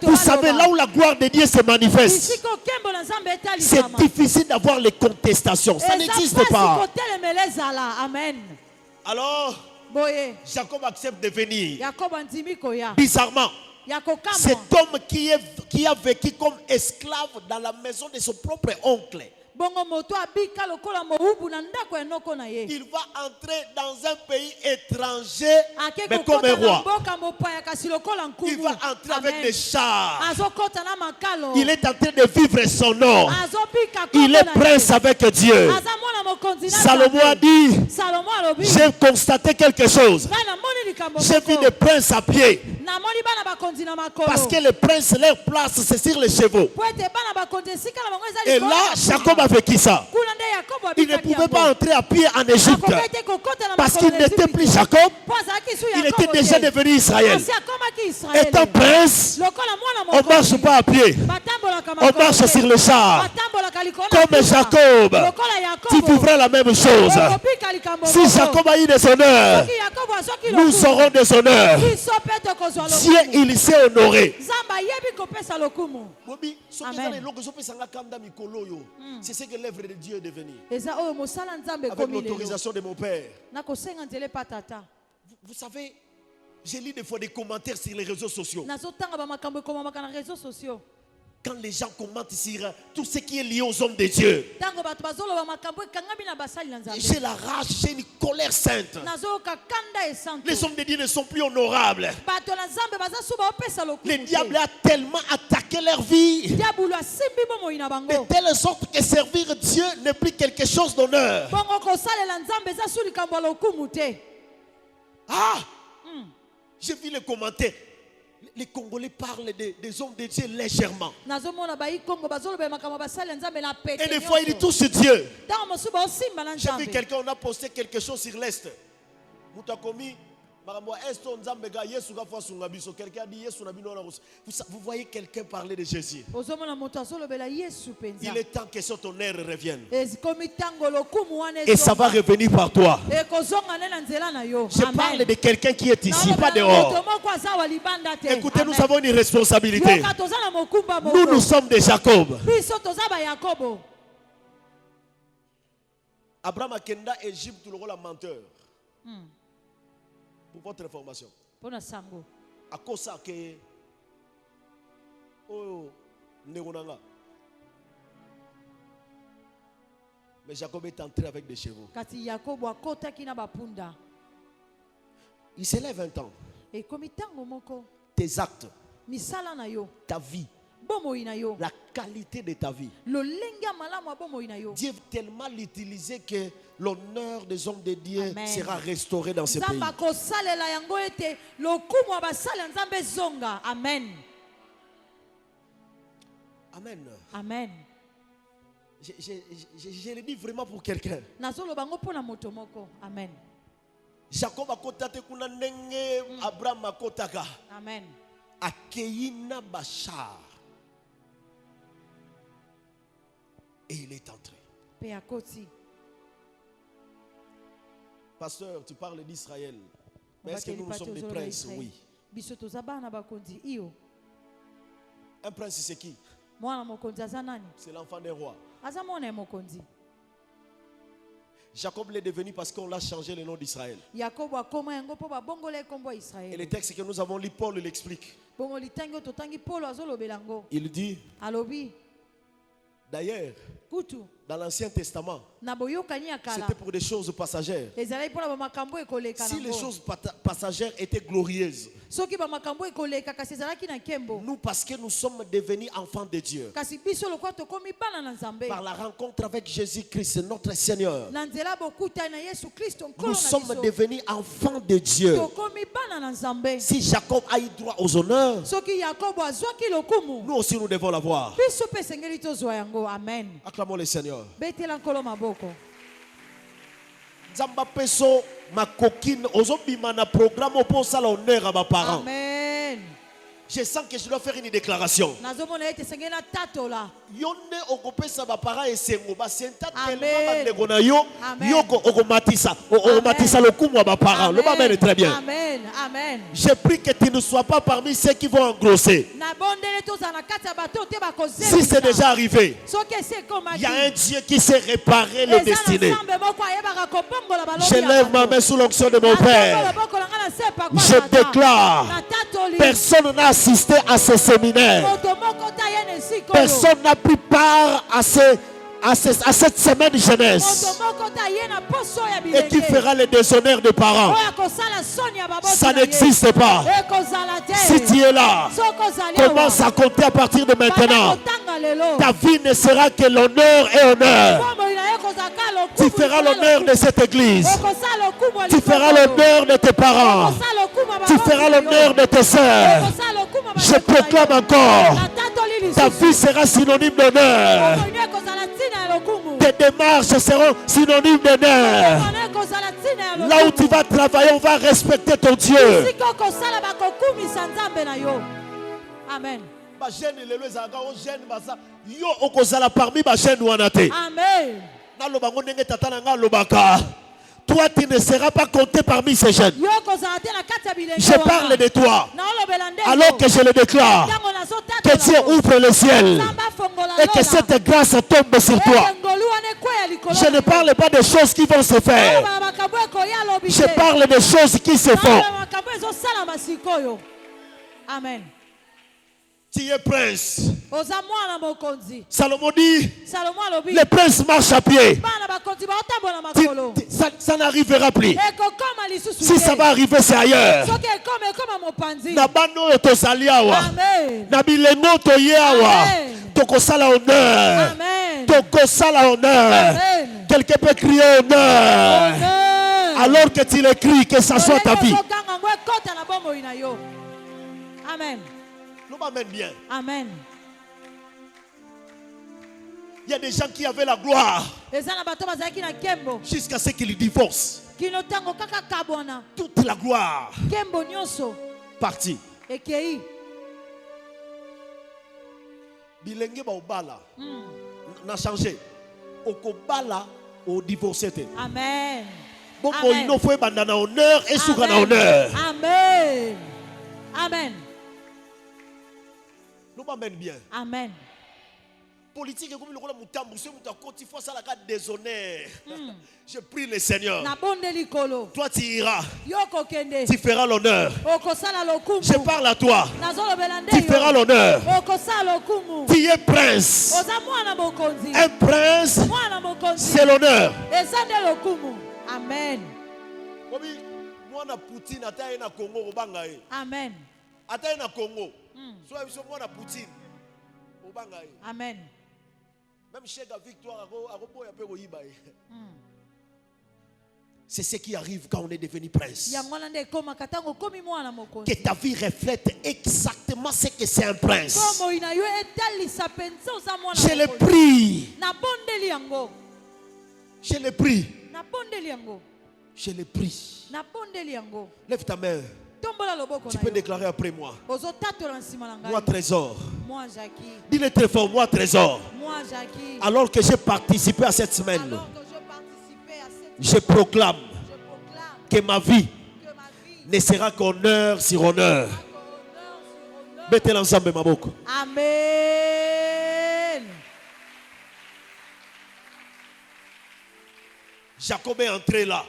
Vous savez, là où la gloire de Dieu se manifeste, c'est difficile d'avoir les contestations. Ça n'existe pas. Alors Jacob accepte de venir. Bizarrement, cet homme qui a vécu comme esclave dans la maison de son propre oncle, il va entrer dans un pays étranger, mais comme un roi. Il va entrer avec des chars. Il est en train de vivre son nom. Il est prince avec Dieu. Salomon a dit, j'ai constaté quelque chose. J'ai vu des princes à pied. Parce que les princes, leur place, c'est sur les chevaux. Et là, Jacob a vécu ça. Il ne pouvait pas entrer à pied en Égypte. Parce qu'il n'était plus Jacob. Il était déjà devenu Israël. Étant prince, on ne marche pas à pied. On marche sur le char. comme Jacob, tu vivras la même chose. Si Jacob a eu des honneurs, nous aurons des honneurs. Dieu, il s'est honoré. C'est ce que l'œuvre de Dieu est devenue. Avec l'autorisation de mon père. Vous savez, j'ai lu des fois des commentaires sur les réseaux sociaux. Quand les gens commentent sur tout ce qui est lié aux hommes de Dieu, j'ai la rage, j'ai une colère sainte. Les hommes de Dieu ne sont plus honorables. Le diable a tellement attaqué leur vie, de telle sorte que servir Dieu n'est plus quelque chose d'honneur. Ah, j'ai vu les commentaires. Les Congolais parlent des hommes de Dieu légèrement. Et des fois, ils touchent Dieu. J'ai vu quelqu'un, on a posté quelque chose sur l'Est. Vous voyez quelqu'un parler de Jésus. Il est temps que cet honneur revienne. Et ça va revenir par toi. Je parle de quelqu'un qui est ici, pas dehors. Écoutez, nous avons une responsabilité. Nous sommes des Jacob. Abraham a kenda Égypte le rôle menteur. Pour votre information. À cause ça que mais Jacob est entré avec des chevaux. Il s'élève un temps. Tes actes, ta vie, la qualité de ta vie, Dieu veut tellement l'utiliser que l'honneur des hommes de Dieu sera restauré dans ce pays. Amen. Amen. Amen. Je le dis vraiment pour quelqu'un. Amen. Jacob a kotate kuna nenge Abraham a kotaka. Amen. Akeyina Bachar. Et il est entré. Pasteur, tu parles d'Israël. Mais est-ce que nous sommes des princes? Oui. Un prince, c'est qui? C'est l'enfant des rois. Jacob l'est devenu parce qu'on l'a changé le nom d'Israël. Et le texte que nous avons lu, Paul l'explique. Il dit, d'ailleurs, dans l'Ancien Testament, c'était pour des choses passagères. Si les choses passagères étaient glorieuses, nous, parce que nous sommes devenus enfants de Dieu, par la rencontre avec Jésus-Christ, notre Seigneur, nous sommes devenus enfants de Dieu. Si Jacob a eu droit aux honneurs, nous aussi nous devons l'avoir. Acclamons le Seigneur. Zamba peso ma coquine ozobima na programme pour ça l'honneur à mes parents. Amen. Je sens que je dois faire une déclaration. Yonne okopesa ba parents esengo ba senta tellement bandeko na yo yoko okomatisa okomatisa le kumu ba parents. Le maman est très bien. Amen. Amen. Je prie que tu ne sois pas parmi ceux qui vont engrosser. Si c'est déjà arrivé, il y a un Dieu qui sait réparer les destinées. Je lève ma main sous l'onction de mon Père. Je déclare, personne n'a assisté à ce séminaire. Personne n'a pris part à cette semaine de jeunesse et qui fera le déshonneur des parents. Ça n'existe pas. Si tu es là, commence à compter à partir de maintenant. Ta vie ne sera que l'honneur et honneur. Tu feras l'honneur de cette église. Tu feras l'honneur de tes parents. Tu feras l'honneur de tes soeurs. Je proclame encore, ta vie sera synonyme d'honneur. Tes démarches seront synonymes d'honneur. Là où tu vas travailler, on va respecter ton Dieu. Amen. Amen. Toi, tu ne seras pas compté parmi ces jeunes. Je parle de toi. Alors que je le déclare, que Dieu ouvre le ciel et que cette grâce tombe sur toi. Je ne parle pas de choses qui vont se faire. Je parle de choses qui se font. Amen. Tu es prince. Salomon dit, le prince marche à pied. Ça n'arrivera plus. Si ça va arriver, c'est ailleurs. Quelqu'un peut crier honneur. Alors que tu l'écris, que ça soit ta vie. Amen. Amen bien. Amen. Il y a des gens qui avaient la gloire jusqu'à ce qu'ils divorcent. Toute la gloire partie. Bilenge ba obala n'a changé. Okobala au divorcé. Amen. Bon, il nous faut bandana honneur et soukana honneur. Amen. Amen. Nous m'amène bien. Amen. Politique comme le mutambu, ce mutako, tu fais ça la carte déshonneur. Je prie le Seigneur. Toi tu iras. Tu feras l'honneur. Je parle à toi. Tu feras l'honneur. Tu es prince. Un prince, c'est l'honneur. Amen. Amen. Amen. Congo. Amen. Même chez la victoire, c'est ce qui arrive quand on est devenu prince. Que ta vie reflète exactement ce que c'est un prince. Je le prie. Je le prie. Je le prie. Lève ta main. Tu peux déclarer après moi. Moi trésor. Dis-le très fort, moi trésor. Alors que j'ai participé à cette semaine, je proclame que ma vie ne sera qu'honneur sur honneur. Mettez-le ensemble, ma boucle. Amen. Jacob est entré là.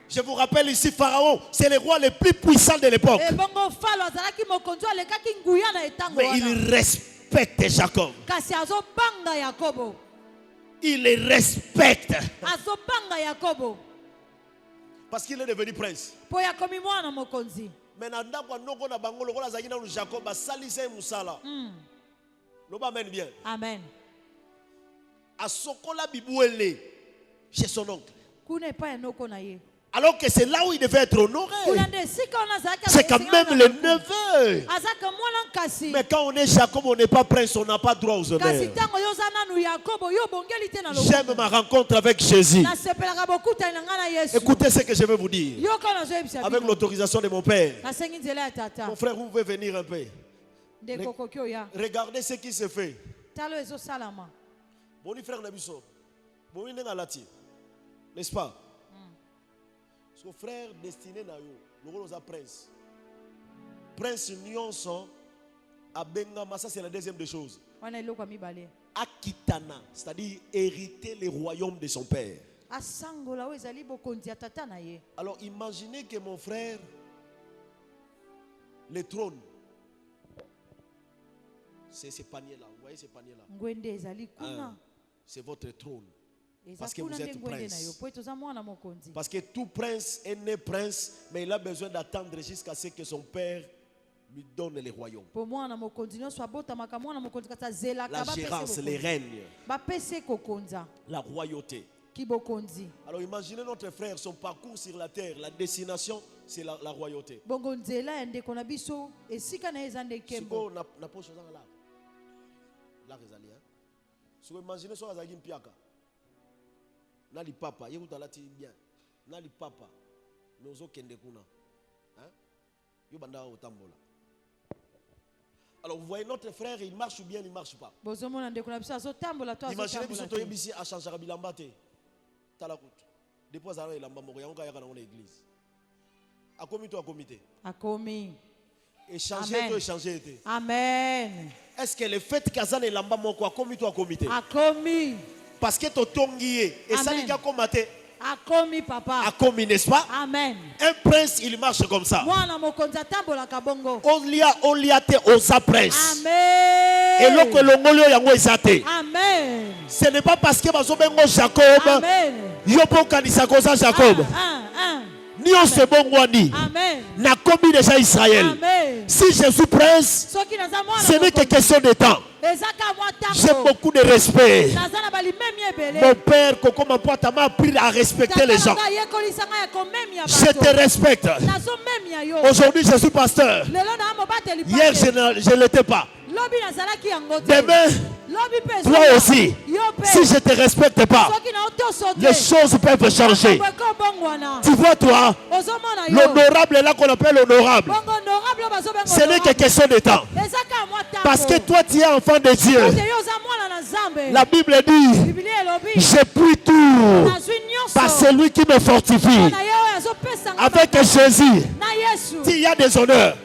Je vous rappelle ici, Pharaon, c'est le roi le plus puissant de l'époque. Mais il respecte Jacob. Il le respecte. Parce qu'il est devenu prince. Maintenant, Jacob a salisé Moussala. Amen bien. Amen. A Sokola Bibouele chez son oncle. Alors que c'est là où il devait être honoré. C'est quand même le neveu. Mais quand on est Jacob, on n'est pas prince, on n'a pas droit aux honneurs. J'aime ma rencontre avec Jésus. Écoutez ce que je vais vous dire. Avec l'autorisation de mon père. Mon frère, vous pouvez venir un peu. Regardez ce qui se fait. Bon frère Nabiso. Bon n'est-ce pas? Son frère destiné na yo, le rôle de prince. Prince Nyonso à Bengama, ça c'est la deuxième des choses. Akitana, c'est-à-dire hériter les royaumes de son père. Alors imaginez que mon frère, le trône, c'est ces paniers-là. Vous voyez ces paniers-là? C'est votre trône. Parce que vous êtes prince. Parce que tout prince est né prince, mais il a besoin d'attendre jusqu'à ce que son père lui donne les royaumes. La gérance, les règnes, la royauté. Alors imaginez notre frère, son parcours sur la terre, la destination, c'est la royauté. Imaginez son azagin piaka. Nali papa, yekutalati bien. Nali papa, nozo kende kuna. Hein? Yo banda otambola. Alors vous voyez notre frère, il marche ou bien il ne marche pas. Imaginez que vous ici à changer à bilambate. Talakut. Depuis ça il a mort yanga yaka dans l'église. A comité à comité. A comité. Échanger. Amen. Est-ce que le fait qu'Azan est lamba moko a comité à comité? A comité. Parce que to tongié et ça les gars commaté. A commis papa. A commis, n'est-ce pas? Amen. Un prince, il marche comme ça. On lia te osa prince. Amen. Et l'autre longolio yango ezate. Amen. Ce n'est pas parce que bazobengo Jacob. Amen. Yopo kanisa koza Jacob. Ni on se bongwani. Amen. Na commis déjà Israël. Amen. Si je suis prince, ce n'est que question de temps. J'ai beaucoup de respect. Mon père, Coco Mapoata, m'a appris à respecter les gens. Je te respecte. Aujourd'hui, je suis pasteur. Hier, je ne l'étais pas. Demain, toi aussi, si je ne te respecte pas, les choses peuvent changer. Tu vois, toi, l'honorable est là qu'on appelle honorable. Ce n'est que question de temps. Parce que toi, tu es enfant de Dieu. La Bible dit, je puis tout par celui qui me fortifie. Avec Jésus, il y a des honneurs.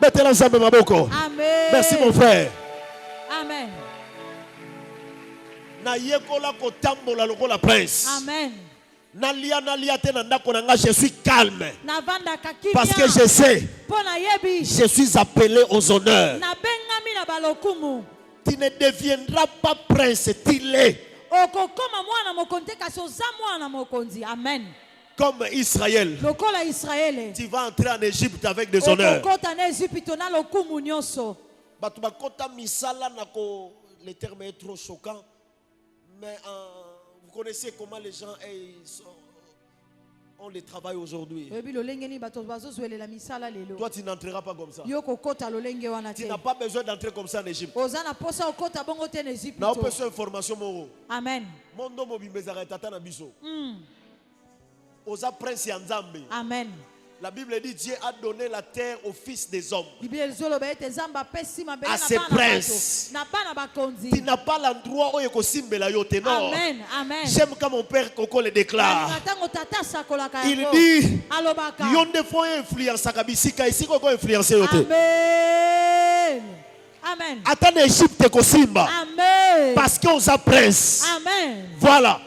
Mettez-la ensemble, ma boko. Merci, mon frère. Amen. Amen. Je suis calme parce que je sais, je suis appelé aux honneurs. Tu ne deviendras pas prince, tu l'es. Amen. Comme Israël, tu vas entrer en Égypte avec des honneurs. Le terme est trop choquant, mais vous connaissez comment les gens ont le travail aujourd'hui. Toi, tu n'entreras pas comme ça. Tu n'as pas besoin d'entrer comme ça en Égypte. Tu n'as pas besoin d'information. Amen. Amen. La Bible dit Dieu a donné la terre aux fils des hommes, à ses princes. Tu n'as pas l'endroit où il y a non. J'aime quand mon père Coco le déclare. Il dit il y a des fois influence à Kabisika ici qu'on influence. Amen. Attends Égypte Kosimba. Amen. Parce qu'on a prince. Amen. Voilà.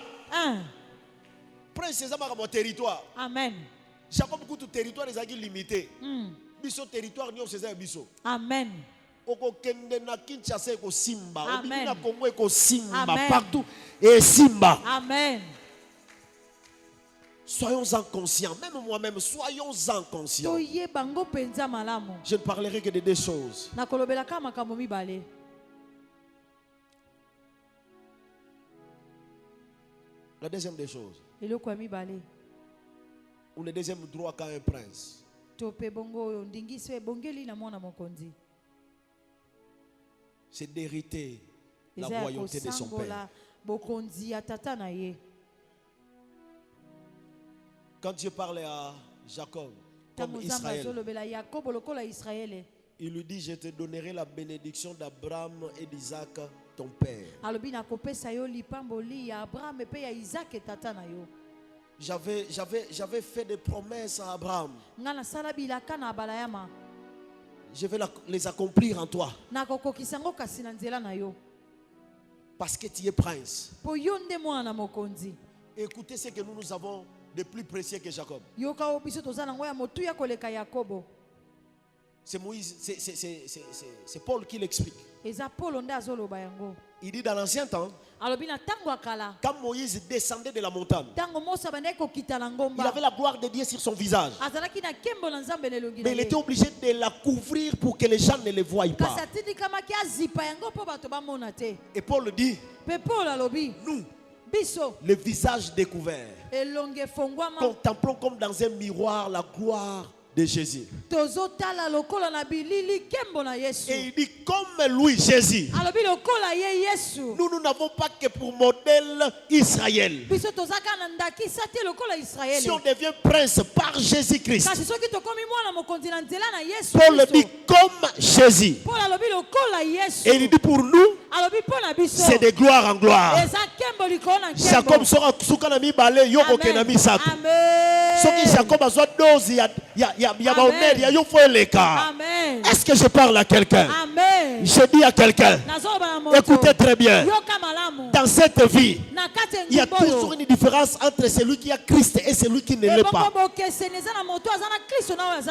Prince c'est mon territoire. Amen. Jacob beaucoup de territoire est limité. Biso territoire ni c'est biso. Amen. Oko kende na Kinshasa ko Simba, obi na Congo ko Simba Amen. partout et Simba. Amen. Soyons-en conscients, même moi-même, soyons-en conscients. Je ne parlerai que de deux choses. La deuxième des choses. Ou le deuxième droit qu'a un prince. C'est d'hériter la royauté de son père. Quand Dieu parlait à Jacob, comme Israël, il lui dit, je te donnerai la bénédiction d'Abraham et d'Isaac, ton père. J'avais fait des promesses à Abraham. Je vais les accomplir en toi. Parce que tu es prince. Écoutez ce que nous avons de plus précieux que Jacob. C'est Moïse, c'est Paul qui l'explique. Il dit dans l'ancien temps, quand Moïse descendait de la montagne, il avait la gloire de Dieu sur son visage. Mais il était obligé de la couvrir pour que les gens ne le voient pas. Et Paul dit, nous, le visage découvert, contemplons comme dans un miroir la gloire de Jésus. Et il dit comme lui, Jésus. Nous n'avons pas que pour modèle Israël. Si on devient prince par Jésus-Christ, Paul dit comme Jésus. Et il dit pour nous, c'est de gloire en gloire. Jacob sera soukanami balé yoko kenami sato. Soki Jacob a soit dose ya baomer ya yo foeleka. Est-ce que je parle à quelqu'un? Je dis à quelqu'un. Écoutez très bien. Dans cette vie, il y a toujours une différence entre celui qui a Christ et celui qui ne l'est pas.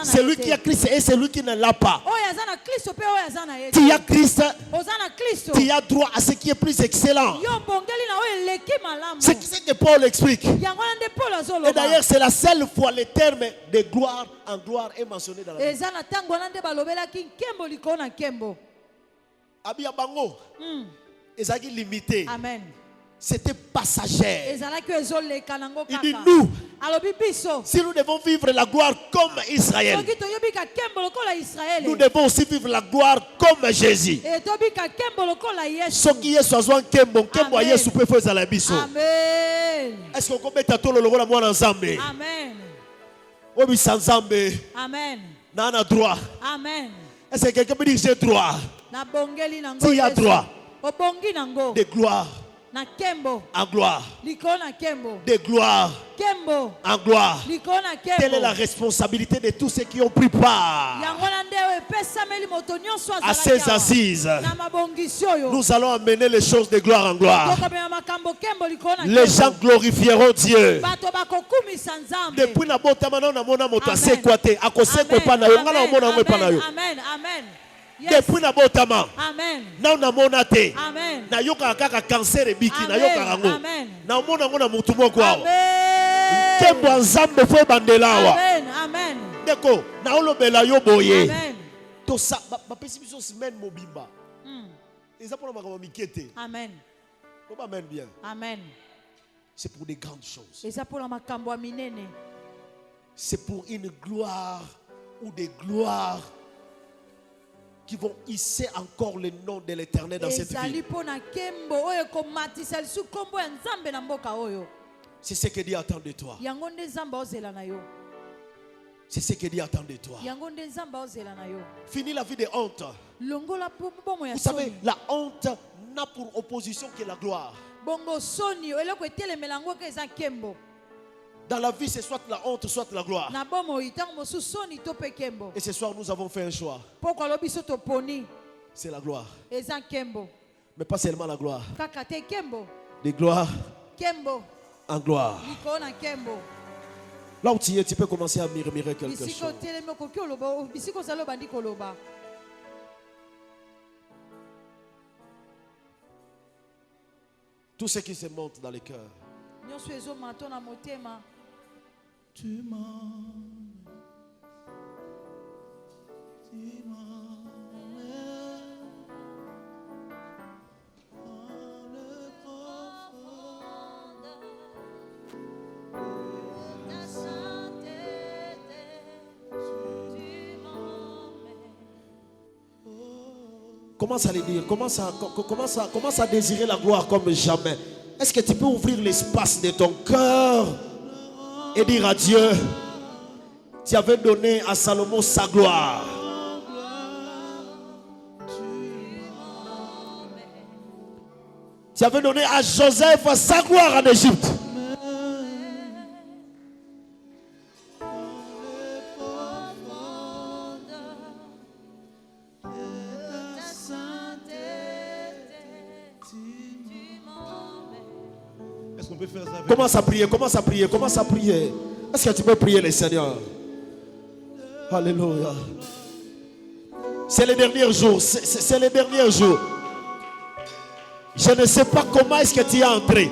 Celui qui a Christ et celui qui ne l'a pas. Tu as Christ, tu as droit à ce qui est plus excellent. C'est ce que Paul explique. Et d'ailleurs, c'est la seule fois le terme de gloire en gloire est mentionné dans la Bible. Abia bango, ezaki limité. Amen. C'était passager. Il dit nous, si nous devons vivre la gloire comme Israël, nous devons aussi vivre la gloire comme Jésus. Ce qui est soit kembo, kembo Yesu peut faire la biso. Est-ce qu'on peut mettre tout le logo la moi ensemble? Amen. Obi sans Zambé. Amen. Nana droit. Amen. Est-ce que quelqu'un peut dire j'ai droit? Tu as droit de gloire en gloire, de gloire en gloire. Telle est la responsabilité de tous ceux qui ont pris part à ces assises. Nous allons amener les choses de gloire en gloire. Les gens glorifieront Dieu. Depuis la bonne moto à s'équater, à cause de pas depuis na botama na na monate na yoka kaka cancer ebiki na yoka rango na mona ngona mutu moko awa kembo nzambe fo bandela wa amen deko na olobela yo boye to sa ba pesi biso semaine mobimba eza pour makambo mikete amen to ba men bien amen c'est pour des grandes choses eza pour makambo minene c'est pour une gloire ou des gloires qui vont hisser encore le nom de l'Éternel dans cette vie. C'est ce que Dieu attend de toi. C'est ce que Dieu attend de toi. Finis la vie de honte. Vous savez, la honte n'a pour opposition que la gloire. Dans la vie, c'est soit la honte, soit la gloire. Et ce soir, nous avons fait un choix. C'est la gloire. Mais pas seulement la gloire. De gloire en gloire. Là où tu es, tu peux commencer à murmurer quelque chose. Tout ce qui se monte dans les cœurs. Tu m'as commence à le dire, commence à désirer la gloire comme jamais. Est-ce que tu peux ouvrir l'espace de ton cœur et dire à Dieu, tu avais donné à Salomon sa gloire. Tu avais donné à Joseph sa gloire en Égypte. Commence à prier, commence à prier, commence à prier. Est-ce que tu peux prier le Seigneur? Alléluia. C'est le dernier jour. C'est le dernier jour. Je ne sais pas comment est-ce que tu es entré.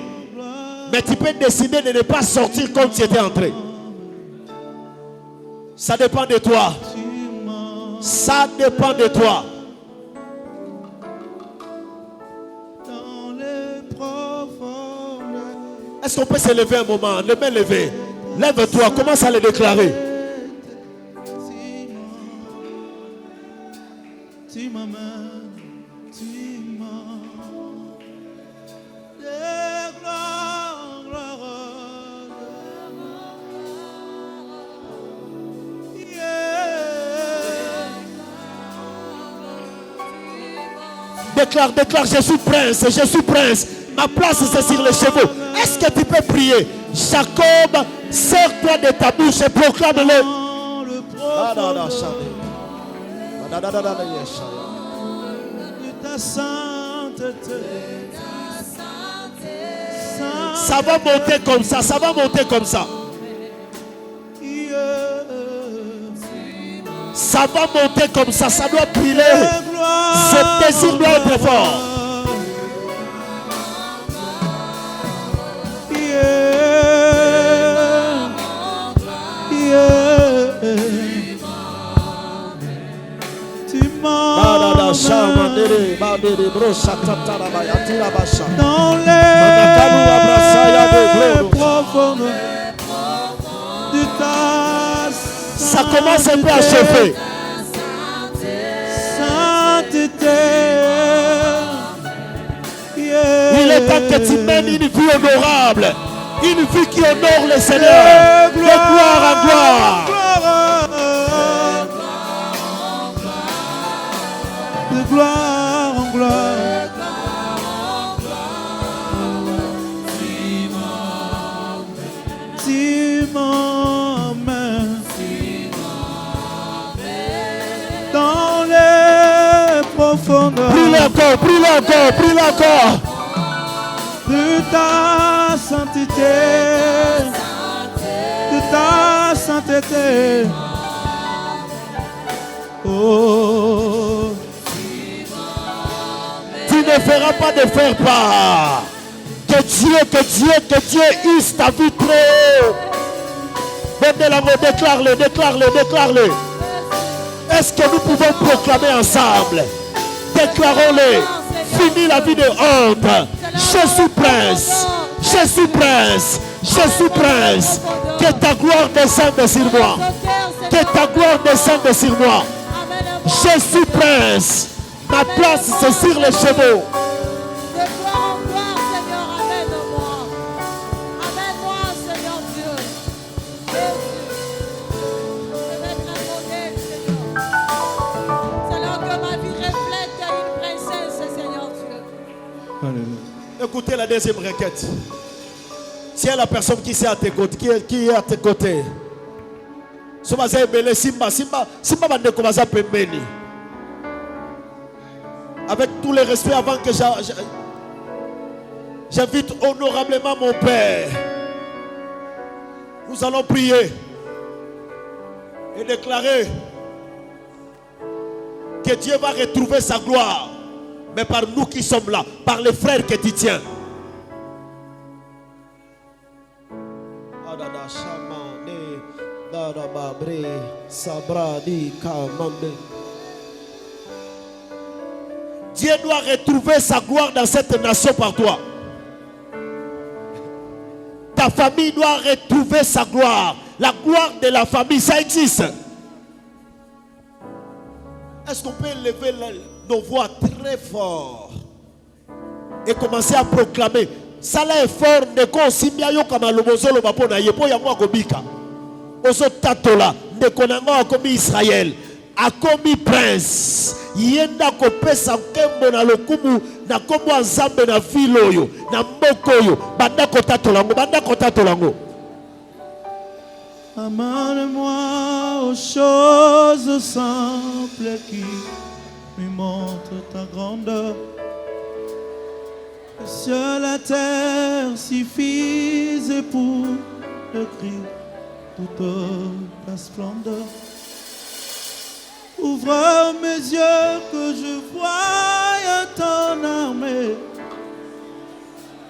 Mais tu peux décider de ne pas sortir comme tu étais entré. Ça dépend de toi. Ça dépend de toi. Est-ce qu'on peut se lever un moment? Les mains levées. Lève-toi, commence à le déclarer. Déclare, déclare, je suis prince, je suis prince. Ma place c'est sur les chevaux. Est-ce que tu peux prier? Jacob, sers-toi de ta bouche et proclame-le. Ça va monter comme ça, ça va monter comme ça. Ça va monter comme ça, ça doit brûler. Ce désir doit être fort. Dans les profondes de ta ça commence un peu à chauffer. sainteté, il est temps que tu mènes une vie honorable, une vie qui honore le Seigneur, de gloire en gloire. De gloire en gloire. Tu m'emmènes dans les profondeurs. Brûle encore, brûle encore, brûle encore. De ta sainteté, de ta sainteté. Oh, Tu ne feras pas de faire part. Que Dieu use ta vie très haut. Déclare-le, déclare-le, déclare-le. Est-ce que nous pouvons proclamer ensemble? Déclarons-le. Fini la vie de honte. Je suis prince. Je suis prince. Je suis prince. Que ta gloire descende sur moi. Que ta gloire descende sur moi. Je suis prince. Ma place c'est sur les chevaux. De gloire en gloire, Seigneur, amène-moi. Amène-moi, Seigneur Dieu. Jésus, je vais être un modèle, Seigneur. Seigneur, que ma vie reflète une princesse, Seigneur Dieu. alléluia. Écoutez la deuxième requête. Si il y a la personne qui est à tes côtés, qui est à tes côtés. Simba bande commence à pembeni. Avec tout le respect, avant que j'invite honorablement mon Père, nous allons prier et déclarer que Dieu va retrouver sa gloire, mais par nous qui sommes là, par les frères que tu tiens. Dieu doit retrouver sa gloire dans cette nation par toi. Ta famille doit retrouver sa gloire. La gloire de la famille, ça existe. Est-ce qu'on peut élever nos voix très fort et commencer à proclamer? Ça est fort de Simbia Yokama Lomozolo Bapona Yepo Yamwa Gobika. Oso Tatola, de Konango a commis Israël, a commis prince. Yenda kopesa nkembo na lokumu na kombo nzambe na filoyo na mbokoyo banda kotatolango banda kotatolango. Amène-moi aux choses simples qui me montrent ta grandeur. Que seule la terre suffise pour décrire toute ta splendeur. Ouvre mes yeux que je voie ton armée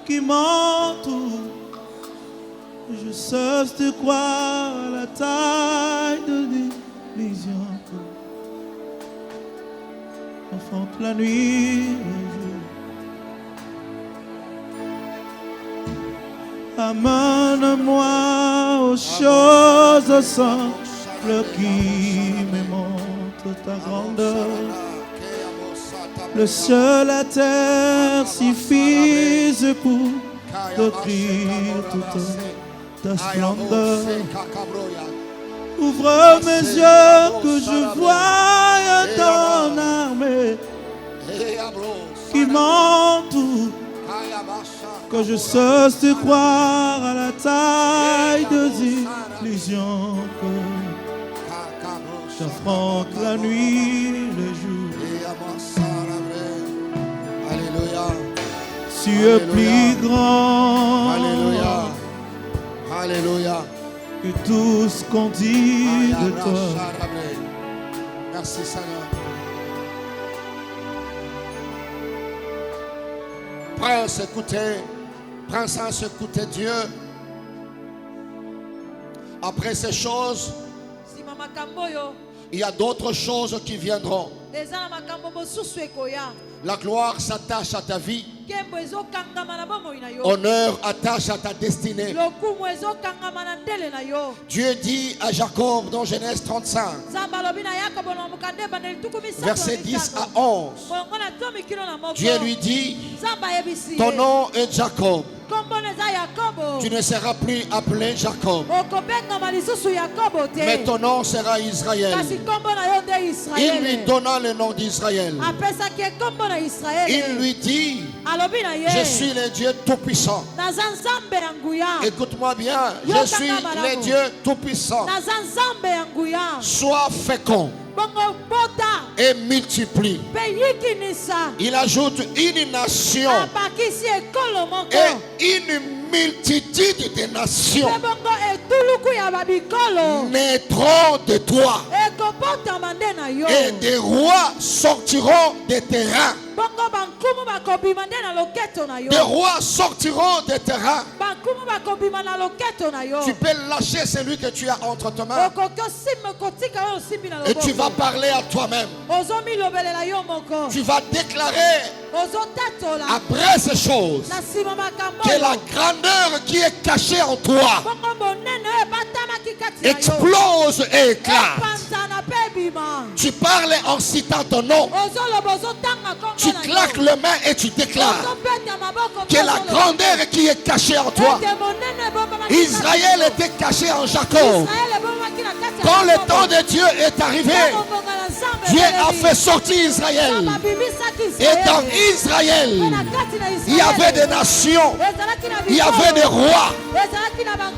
qui m'entoure. Je cesse de croire à la taille de l'illusion enfante la nuit et le jour. Amène-moi aux choses simples qui me montrent ta grandeur. le ciel, la terre suffisent pour décrire toute ta splendeur. Ouvre mes yeux que je voie ton armée qui m'entoure, que je cesse de croire à la taille des illusions, que j'affronte la nuit, le jour. Alléluia. Tu es plus grand. Alléluia. Alléluia. Que tout ce qu'on dit de toi. Merci Seigneur. Prince, écoutez. Princesse, écoutez Dieu. Après ces choses, il y a d'autres choses qui viendront. La gloire s'attache à ta vie. Honneur attache à ta destinée. Dieu dit à Jacob dans Genèse 35, versets 10 à 11, Dieu lui dit, ton nom est Jacob. Tu ne seras plus appelé Jacob, mais ton nom sera Israël. Il lui donna le nom d'Israël. Il lui dit, je suis le Dieu Tout-Puissant. Écoute-moi bien, je suis le Dieu Tout-Puissant. Sois fécond et multiplie. Il ajoute une nation et une multitude de nations naîtront de toi et des rois sortiront des terrains. Des rois sortiront des terrains. Tu peux lâcher celui que tu as entre tes mains et tu vas parler à toi-même. Tu vas déclarer après ces choses que la grandeur qui est cachée en toi explose et éclate. Tu parles en citant ton nom. Tu claques les mains et tu déclares que la grandeur qui est cachée en toi. Israël était caché en Jacob. Quand le temps de Dieu est arrivé, Dieu a fait sortir Israël. Et dans Israël, il y avait des nations, il y avait des rois.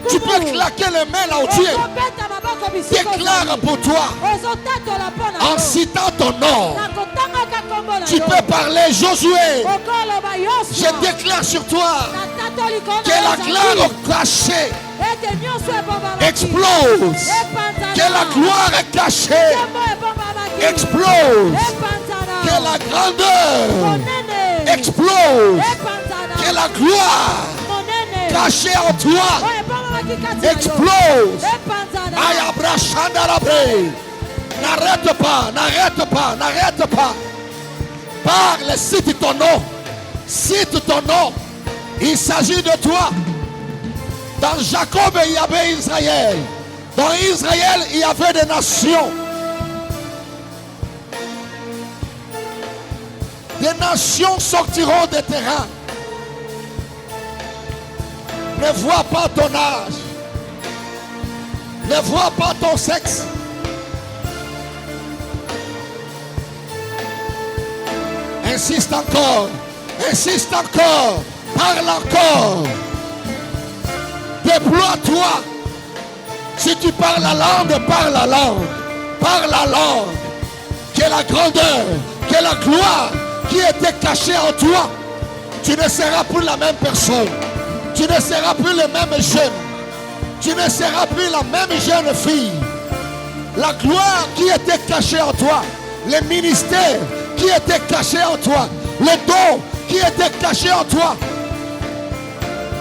Tu peux claquer les mains là où tu es. Déclare pour toi en citant ton nom. Tu peux parler Josué. Je déclare sur toi que la gloire cachée explose. Que la gloire cachée explose. Que la grandeur explose. Que la gloire cachée en toi explose. N'arrête pas, n'arrête pas, n'arrête pas. Parle, cite ton nom. Cite ton nom. Il s'agit de toi. Dans Jacob, il y avait Israël. Dans Israël, il y avait des nations. Des nations sortiront des terrains. Ne vois pas ton âge. Ne vois pas ton sexe. Insiste encore. Insiste encore. Parle encore. Déploie-toi. Si tu parles la langue, parle la langue. Parle la langue. Que la grandeur, que la gloire qui était cachée en toi, tu ne seras plus la même personne. Tu ne seras plus le même jeune. Tu ne seras plus la même jeune fille. La gloire qui était cachée en toi, le ministère qui était caché en toi, le don qui était caché en toi.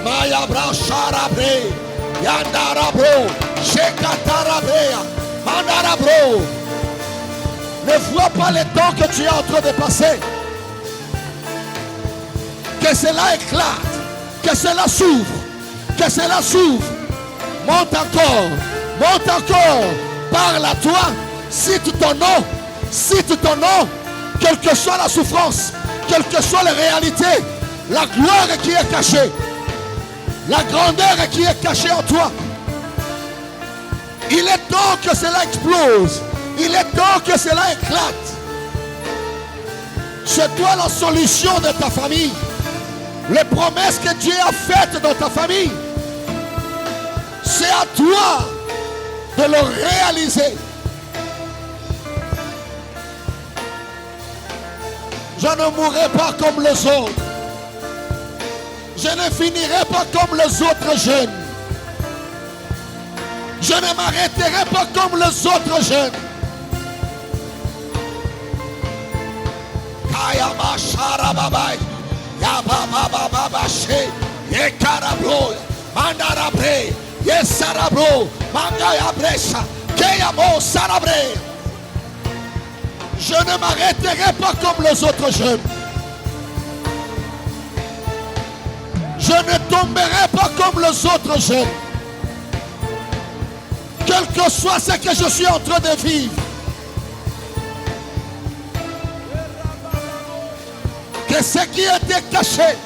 Mayabra Sharabre, Yandarabro, Shekatarabrea, Mandarabro. Ne vois pas le temps que tu es en train de passer. Que cela éclate, que cela s'ouvre, que cela s'ouvre. Monte encore, parle à toi, cite ton nom, quelle que soit la souffrance, quelles que soient les réalités, la gloire qui est cachée, la grandeur qui est cachée en toi. Il est temps que cela explose. Il est temps que cela éclate. C'est toi la solution de ta famille. Les promesses que Dieu a faites dans ta famille, c'est à toi de le réaliser. Je ne mourrai pas comme les autres. Je ne finirai pas comme les autres jeunes. Je ne m'arrêterai pas comme les autres jeunes. Je ne m'arrêterai pas comme les autres jeunes. Je ne tomberai pas comme les autres jeunes. Quel que soit ce que je suis en train de vivre, que ce qui était caché,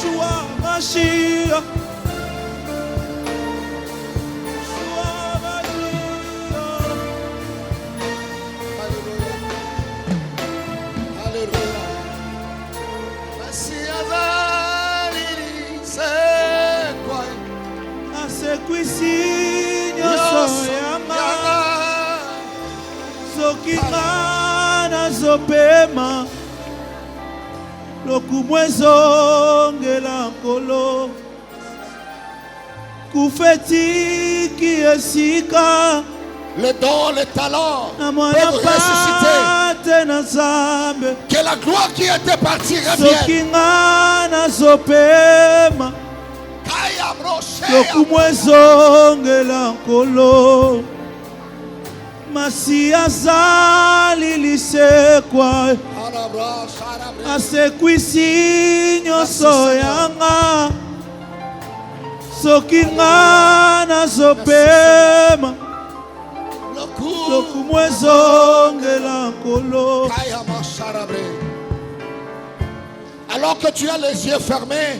Joie Mashiach. Sokingana zopema lokumwezongela nkolo kufetiki esika le don, le talent peuvent ressusciter. Que la gloire qui était partie revienne. Sokingana zopema lokumwezongela nkolo Masia zali lisekwa asekwisi nyonso yanga soki nga nazopema lokumu ezongela nkolo. Alors que tu as les yeux fermés,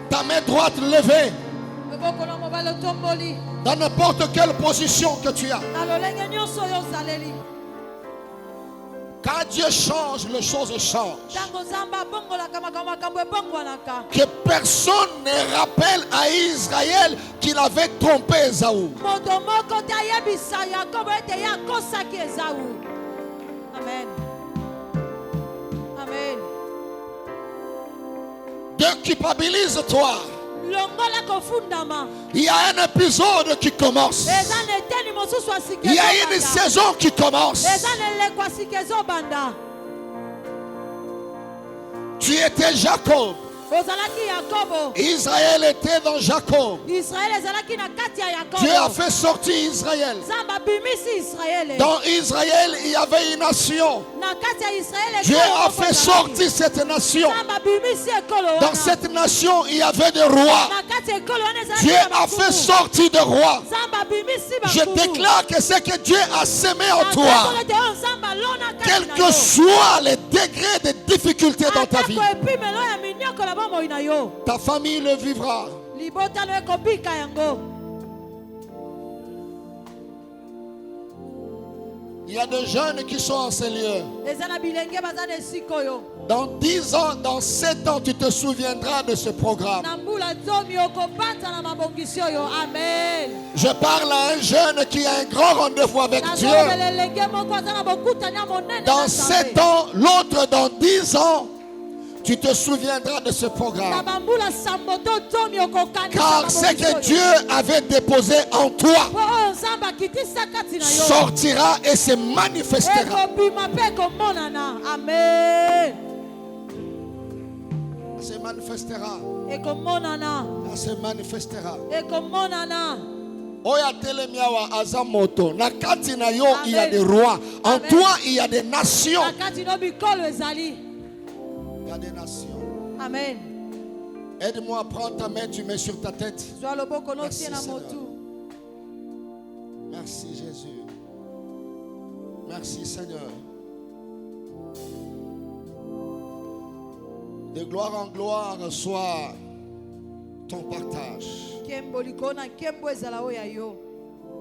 ta main droite levée, dans n'importe quelle position que tu as, quand Dieu change, les choses changent. Que personne ne rappelle à Israël qu'il avait trompé Ésaü. Amen. Amen. Déculpabilise-toi. Il y a un épisode qui commence. Il y a une saison qui commence. Tu étais Jacob. Israël était dans Jacob. Dieu a fait sortir Israël. Dans Israël, il y avait une nation. Dieu a fait sortir cette nation. Dans cette nation, il y avait des rois. Dieu a fait sortir des rois. Je déclare que ce que Dieu a semé en toi, quel que soit les degrés de difficulté dans ta vie, ta famille le vivra. Il y a des jeunes qui sont en ces lieux. Dans 10 ans, dans 7 ans, tu te souviendras de ce programme. Je parle à un jeune qui a un grand rendez-vous avec Dieu. Dans 7 ans, l'autre dans 10 ans, tu te souviendras de ce programme. Car ce que Dieu avait déposé en toi sortira et se manifestera. Amen. Se manifestera. Se manifestera. Oya telemiawa azamoto. Na kati na yo il y a des rois. En toi il y a des nations. Il y a des nations. Amen. Aide-moi, prends ta main, tu mets sur ta tête. Merci, Seigneur. Merci Jésus. Merci Seigneur. De gloire en gloire soit ton partage.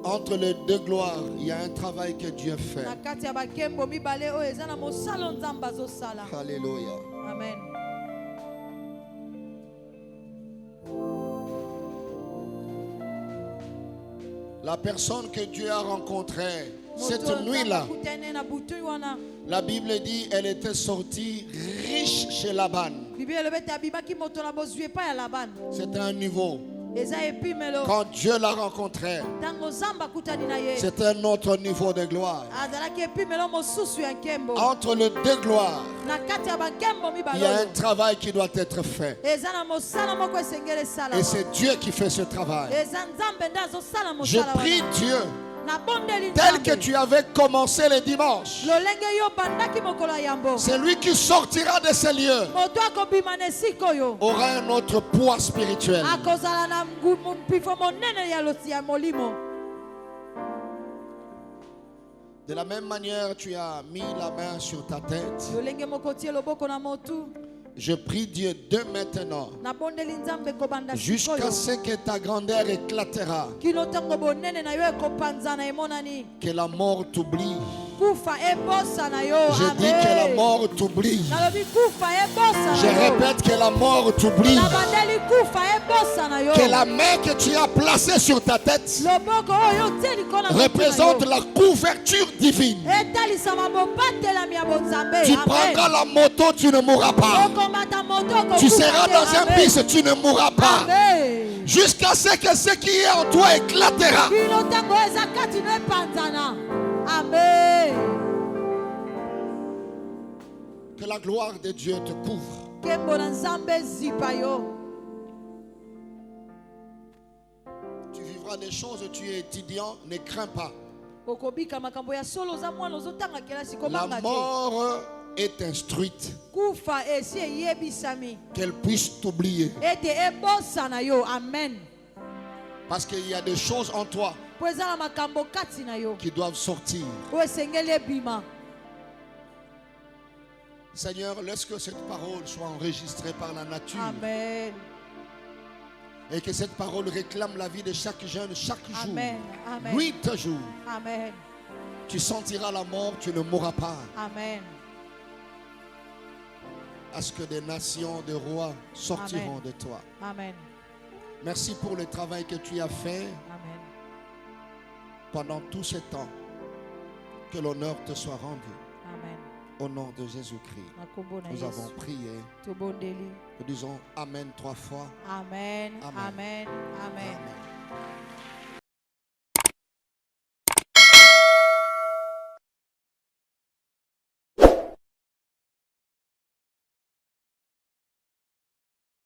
Entre les deux gloires, il y a un travail que Dieu fait. Alléluia. Amen. La personne que Dieu a rencontrée cette nuit-là, la Bible dit elle était sortie riche chez Laban. C'était un niveau. Quand Dieu l'a rencontré, c'est un autre niveau de gloire. Entre les deux gloires, il y a un travail qui doit être fait. Et c'est Dieu qui fait ce travail. Je prie Dieu, tel que tu avais commencé le dimanche, celui qui sortira de ces lieux aura un autre poids spirituel. De la même manière, tu as mis la main sur ta tête. Je prie Dieu de maintenant jusqu'à ce que ta grandeur éclatera, que la mort t'oublie. Je dis que la mort t'oublie. Je répète que la mort t'oublie. Que la main que tu as placée sur ta tête représente la couverture divine. Tu prendras la moto, tu ne mourras pas. Tu seras dans un bus, tu ne mourras pas. Jusqu'à ce que ce qui est en toi éclatera. Amen. Que la gloire de Dieu te couvre. Tu vivras des choses, tu es étudiant, ne crains pas. La mort est instruite. Qu'elle puisse t'oublier. Amen. Parce qu'il y a des choses en toi qui doivent sortir. Seigneur, laisse que cette parole soit enregistrée par la nature. Amen. Et que cette parole réclame la vie de chaque jeune, chaque jour. Amen. Amen. Nuit et jour. Amen. Tu sentiras la mort, tu ne mourras pas. Amen. À ce que des nations, des rois sortiront de toi. Amen. Merci pour le travail que tu as fait. Amen. Pendant tout ce temps. Que l'honneur te soit rendu. Amen. Au nom de Jésus-Christ, nous avons prié. Nous disons Amen 3 fois. Amen. Amen. Amen. Amen. Amen.